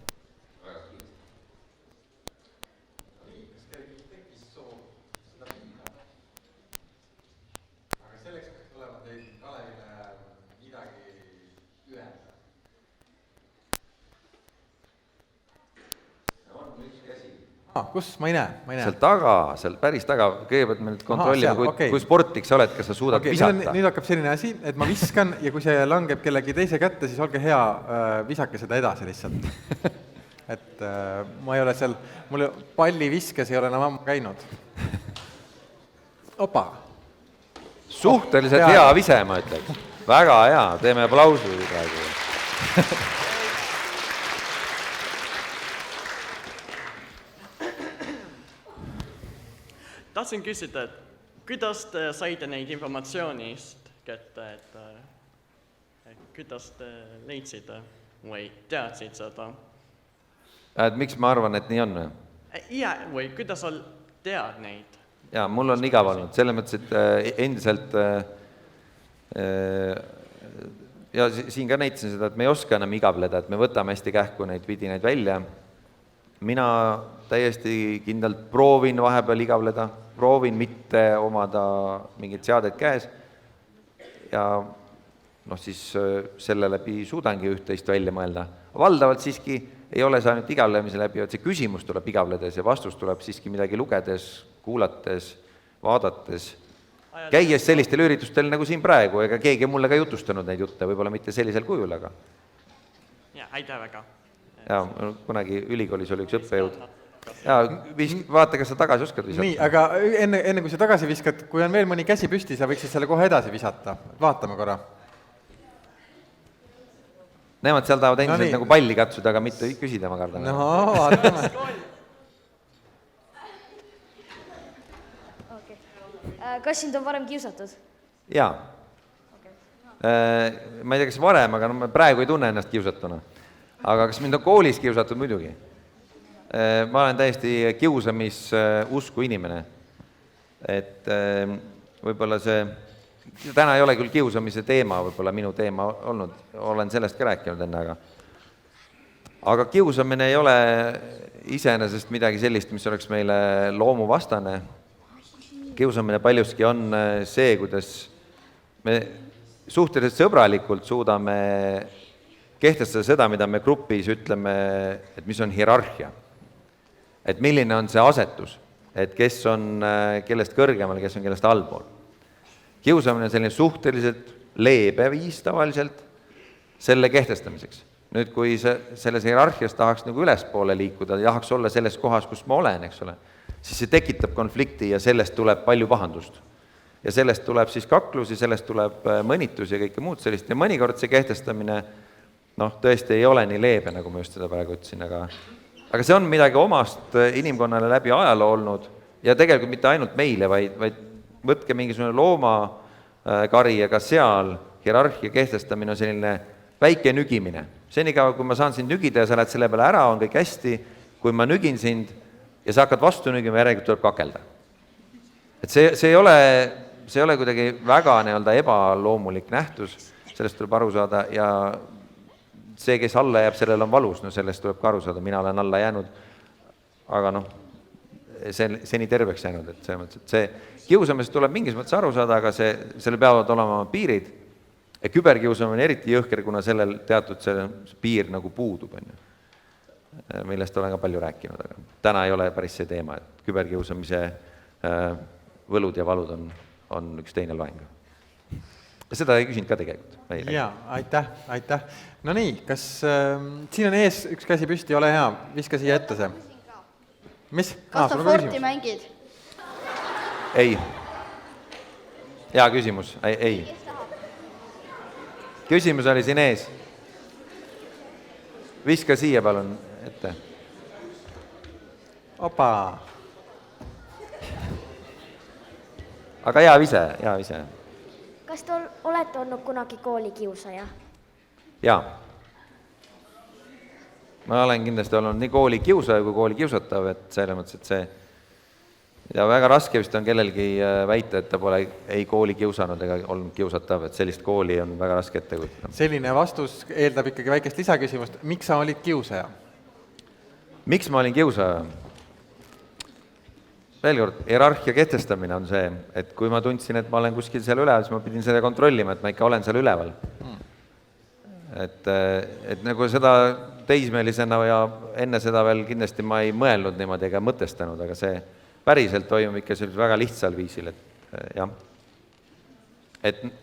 Kus? Ma ei näe. Seal taga, seal päris taga, kõigepealt me nüüd kontrollime, kui sportik sa oled, kas sa suudad visata. Nüüd hakkab selline asi, et ma viskan ja kui see langeb kellegi teise kätte, siis olge hea, visake seda edasi lihtsalt. Et ma ei ole seal, mul palliviskes ei ole enam ammu käinud. Opa! Suhteliselt hea vise, ma ütleks. Väga hea, teeme aplausu praegu. Tahtsin küsida, et kuidas te saite neid informatsioonist kätte, et kuidas te leidsite või teadsid seda? Et miks ma arvan, et nii on? Ja, või kuidas sa tead neid? Jaa, mul on igav olnud, selles mõttes, et endiselt ja siin ka näitasin seda, et me ei oska enam igavleda, et me võtame hästi kähku neid vidinaid välja. Mina täiesti kindlalt proovin vahepeal igavleda, proovin mitte omada mingit seadet käes ja siis selle läbi suudangi üht-teist välja mõelda. Valdavalt siiski ei ole see ainult igavlemise läbi, et see küsimus tuleb igavledes ja vastus tuleb siiski midagi lugedes, kuulates, vaadates, käies sellistel üritustel nagu siin praegu, ega keegi mulle ka jutustanud neid jutte, võib-olla mitte sellisel kujul, aga... Ja, aitäh väga. Ja, kunagi ülikoolis oli üks õppejõud. Ja, vaata, kas sa tagasi oskad visata. Nii, aga enne kui sa tagasi viskad, kui on veel mõni käsi püsti, sa võiksid selle kohe edasi visata. Vaatame korra. Nemad seal tahavad endiselt nagu palli katsuda, aga mitte küsida, ma kardan. No, vaatame. Kas sind on varem kiusatud? Jaa. Ma ei tea, kas varem, aga ma praegu ei tunne ennast kiusatuna. Aga kas mind on koolis kiusatud muidugi? Ma olen täiesti kiusamis usku inimene. Et võib-olla see, täna ei ole küll kiusamise teema, võib-olla minu teema olnud, olen sellest ka rääkinud enne, aga kiusamine ei ole iseenesest midagi sellist, mis oleks meile loomuvastane. Kiusamine paljuski on see, kuidas me suhteliselt sõbralikult suudame kehtestada seda, mida me grupis ütleme, et mis on hierarhia. Et milline on see asetus, et kes on kellest kõrgemal, kes on kellest allpool. Kiusamine on selline suhteliselt leebe viis tavaliselt selle kehtestamiseks. Nüüd, kui selles hierarhias tahaks nagu ülespoole liikuda, tahaks olla selles kohas, kus ma olen, eks ole, siis see tekitab konflikti ja sellest tuleb palju pahandust. Ja sellest tuleb siis kaklusi, sellest tuleb mõnitus ja kõike muud sellist. Ja mõnikord see kehtestamine tõesti ei ole nii leebe, nagu ma just seda praegu ütlesin, aga see on midagi omast inimkonnale läbi ajaloo olnud ja tegelikult mitte ainult meile, vaid võtke mingisugune loomakari ja ka seal hierarhia kehtestamine on selline väike nügimine. Senikaua, kui ma saan sind nügida ja sa lähed selle peale ära, on kõik hästi, kui ma nügin sind ja sa hakkad vastu nügima, järelikult tuleb kakelda. Et see ei ole kuidagi väga ebaloomulik nähtus, sellest tuleb aru saada ja see, kes alla jääb, sellel on valus, sellest tuleb ka aru saada, mina olen alla jäänud, aga seni terveks jäänud, et see kiusamisest tuleb mingis mõttes aru saada, aga selle peavad olema piirid ja küberkiusamine on eriti jõhker, kuna sellel teatud see piir nagu puudub, millest olen ka palju rääkinud, aga täna ei ole päris see teema, et küberkiusamise võlud ja valud on üks teine loeng. Seda ei küsinud ka tegelikult. Jaa, aitäh. No nii, kas siin on ees üks käsi püsti, ole hea, viska siia ette see. mis? Kas sa sul on ka Forti küsimus? mängid? Ei. Hea küsimus. Ei. Küsimus oli siin ees. Viska siia palun ette. Opa! Aga hea ise. kas te olete olnud kunagi koolikiusaja? Jaa. Ma olen kindlasti olnud nii kooli kiusaja kui kooli kiusatav, et selle mõttes, et see ja väga raske vist on kellelgi väita, et ta pole ei kooli kiusanud ega olnud kiusatav, et sellist kooli on väga raske ette kujutada. Selline vastus eeldab ikkagi väikest lisaküsimust. Miks sa olid kiusaja? Miks ma olin kiusaja? Veel kord, hierarhia kehtestamine on see, et kui ma tundsin, et ma olen kuskil seal üleval, siis ma pidin seda kontrollima, et ma ikka olen seal üleval. Et nagu seda teismelisena ja enne seda veel kindlasti ma ei mõelnud niimoodi ega mõtestanud, aga see päriselt toimub ikka sellisel väga lihtsal viisil, et jah.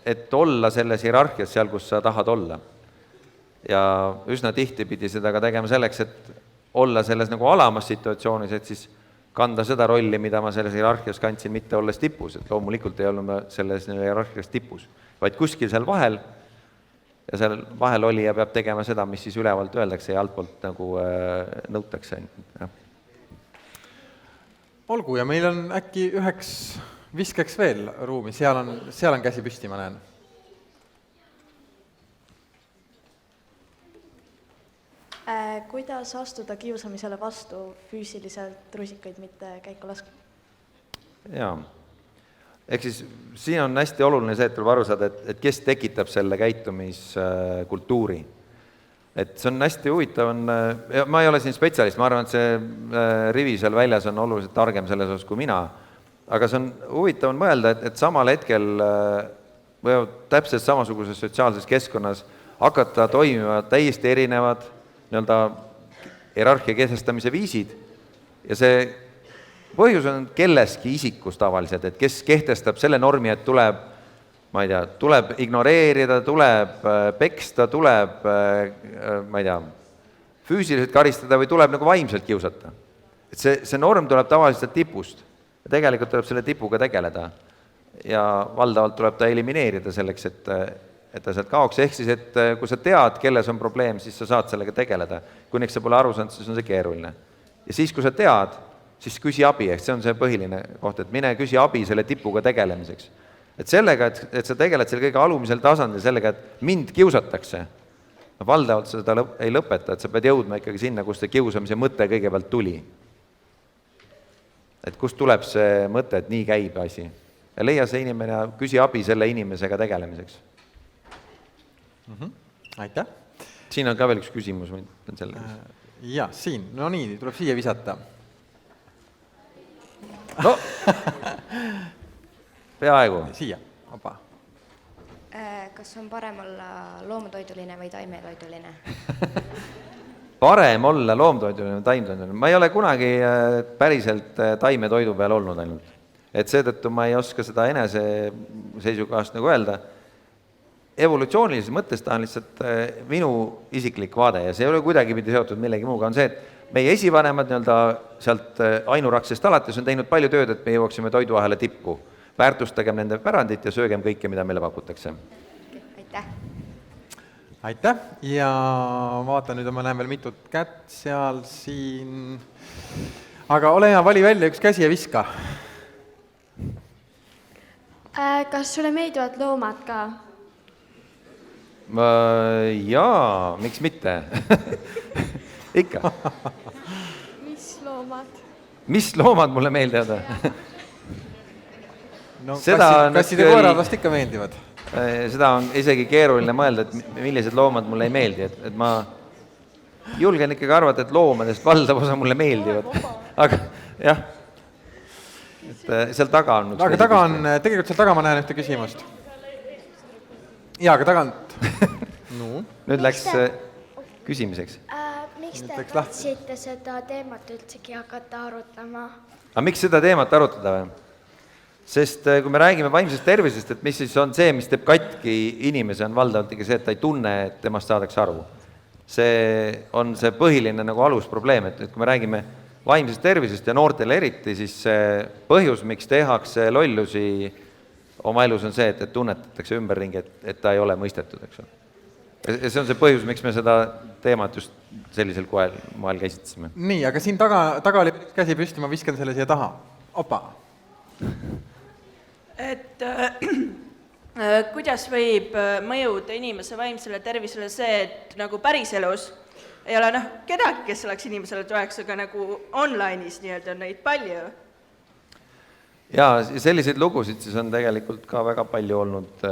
Et olla selles hierarhias seal, kus sa tahad olla. Ja üsna tihti pidi seda ka tegema selleks, et olla selles nagu alamas situatsioonis, et siis kanda seda rolli, mida ma selles hierarhias kandsin, mitte olles tipus, et loomulikult ei olnud ma selles hierarhias tipus, vaid kuskil seal vahel ja seal vahel oli ja peab tegema seda, mis siis ülevalt öeldakse ja altpoolt nagu nõutakse. Olgu, ja meil on äkki üheks viskeks veel ruumi, seal on käsi püsti, ma näen. Kuidas astuda kiusamisele vastu füüsiliselt rusikaid mitte käiku laskma? Jaa. Ehk siis siin on hästi oluline see, et tuleb aru saada, et kes tekitab selle käitumiskultuuri. Et see on hästi huvitav, ma ei ole siin spetsialist, ma arvan, et see rivi seal väljas on oluliselt targem selles osas kui mina, aga see on huvitav on mõelda, et samal hetkel võivad täpselt samasuguses sotsiaalses keskkonnas hakata toimima täiesti erinevad nii-öelda hierarhia kehtestamise viisid ja see põhjus on kelleski isikus tavaliselt, et kes kehtestab selle normi, et tuleb, ma ei tea, tuleb ignoreerida, tuleb peksta, tuleb, ma ei tea, füüsiliselt karistada või tuleb nagu vaimselt kiusata. Et see norm tuleb tavaliselt tipust ja tegelikult tuleb selle tipuga tegeleda ja valdavalt tuleb ta elimineerida selleks, et ta sealt kaoks. Ehk siis, et kui sa tead, kelles on probleem, siis sa saad sellega tegeleda. Kuniks sa pole aru saanud, siis on see keeruline. Ja siis, kui sa tead, siis küsi abi, ehk see on see põhiline koht, et mine küsi abi selle tipuga tegelemiseks. Et sellega, et sa tegeled selle kõige alumisel tasandil, sellega, et mind kiusatakse, valdavalt seda ei lõpeta, et sa pead jõudma ikkagi sinna, kus see kiusamise mõte kõigepealt tuli. Et kust tuleb see mõte, et nii käib asi. Ja leia see inimene ja küsi abi selle inimesega tegelemiseks. Aitäh! Siin on ka veel üks küsimus. Ja, siin. No nii, tuleb siia visata. No, peaaegu. Siia, opa. Kas on parem olla loomatoiduline või taimetoiduline? Parem olla loomtoiduline või taimetoiduline. Ma ei ole kunagi päriselt taimetoidu peal olnud ainult. Et seetõttu ma ei oska seda enese seisukohast nagu öelda. Evolutsioonilises mõttes ta on lihtsalt minu isiklik vaade ja see ei ole kuidagi pidi seotud millegi muuga. On see, et meie esivanemad sealt ainuraksest alates on teinud palju tööd, et me jõuaksime toiduahela tippu. Väärtustagem nende pärandit ja söögem kõike, mida meile pakutakse. Aitäh! Aitäh! Ja vaatan nüüd, ma näen veel mitut kätt seal, siin. Aga ole hea, vali välja üks käsi ja viska. Kas sulle meeldivad loomad ka? Jaa, miks mitte? Ikka. Mis loomad? Mis loomad mulle meeldivad? No, Seda kasside koerad vast ikka meeldivad. Seda on isegi keeruline mõelda, et millised loomad mulle ei meeldi. Et ma julgen ikkagi arvata, et loomadest valdav osa mulle meeldivad. Aga jah, et seal taga on... Aga taga on, tegelikult seal taga ma näen ühte küsimust. Jaa, aga tagant. No. Nüüd läks küsimiseks. Miks te tahtsite seda teemat üldsegi hakata arutama? Aga miks seda teemat arutada või? Sest kui me räägime vaimsest tervisest, et mis siis on see, mis teeb katki inimese, on valdavalt ikka see, et ta ei tunne, et temast saadakse aru. See on see põhiline nagu alusprobleem, et kui me räägime vaimsest tervisest ja noortele eriti, siis see põhjus, miks tehakse lollusi oma elus on see, et tunnetatakse ümberringi, et ta ei ole mõistetud, eks ole. Ja see on see põhjus, miks me seda teemat just sellisel moel käsitlesime. Nii, aga siin taga oli käsi püsti, ma viskan selle siia taha. Opa! Et kuidas võib mõjuda inimese vaimsele tervisele see, et nagu päriselus ei ole kedagi, kes oleks inimesele toeks, aga nagu online'is nii-öelda on neid palju. Jaa, selliseid lugusid siis on tegelikult ka väga palju olnud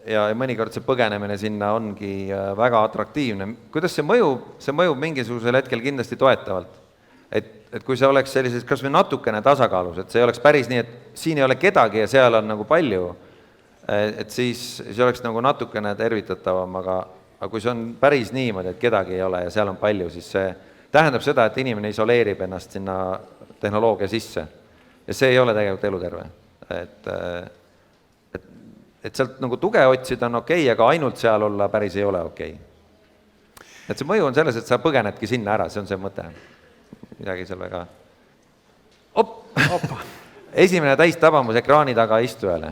ja mõnikord see põgenemine sinna ongi väga atraktiivne. Kuidas see mõjub? See mõjub mingisugusel hetkel kindlasti toetavalt. Et kui see oleks sellises kas või natukene tasakaalus, et see ei oleks päris nii, et siin ei ole kedagi ja seal on nagu palju, et siis oleks nagu natukene tervitatavam, aga kui see on päris niimoodi, et kedagi ei ole ja seal on palju, siis see tähendab seda, et inimene isoleerib ennast sinna tehnoloogia sisse. Ja see ei ole tegelikult eluterve. Et sealt nagu tuge otsida on okei, aga ainult seal olla päris ei ole okei. Et see mõju on selles, et sa põgenedki sinna ära, see on see mõte. Midagi seal väga... Esimene täistabamus ekraani taga istujale.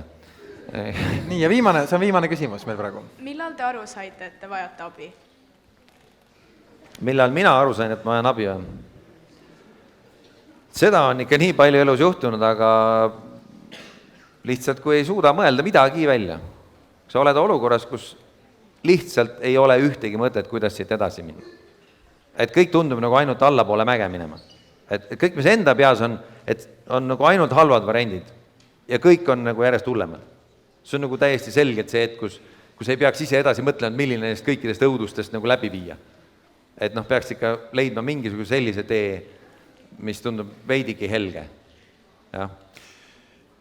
Nii, ja see on viimane küsimus meil praegu. Millal te aru saite, et te vajate abi? Millal mina aru sain, et ma vajan abi on? Seda on ikka nii palju elus juhtunud, aga lihtsalt kui ei suuda mõelda midagi välja. Sa oled olukorras, kus lihtsalt ei ole ühtegi mõtet, kuidas siit edasi minna. Et kõik tundub nagu ainult allapoole mäge minema. Et kõik, mis enda peas on, et on nagu ainult halvad variandid ja kõik on nagu järjest hullemad. See on nagu täiesti selgelt see, et kus ei peaks ise edasi mõtlema, milline neist kõikidest õudustest nagu läbi viia. Et peaks ikka leidma mingisuguse sellise tee, mis tundub veidigi helge. Ja.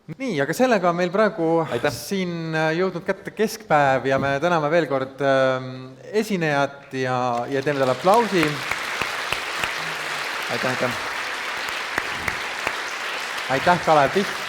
Nii, aga sellega on meil praegu siin jõudnud kätte keskpäev ja me täname veel kord esinejat ja teeme talle aplausi. Aitäh, Kalev Piht!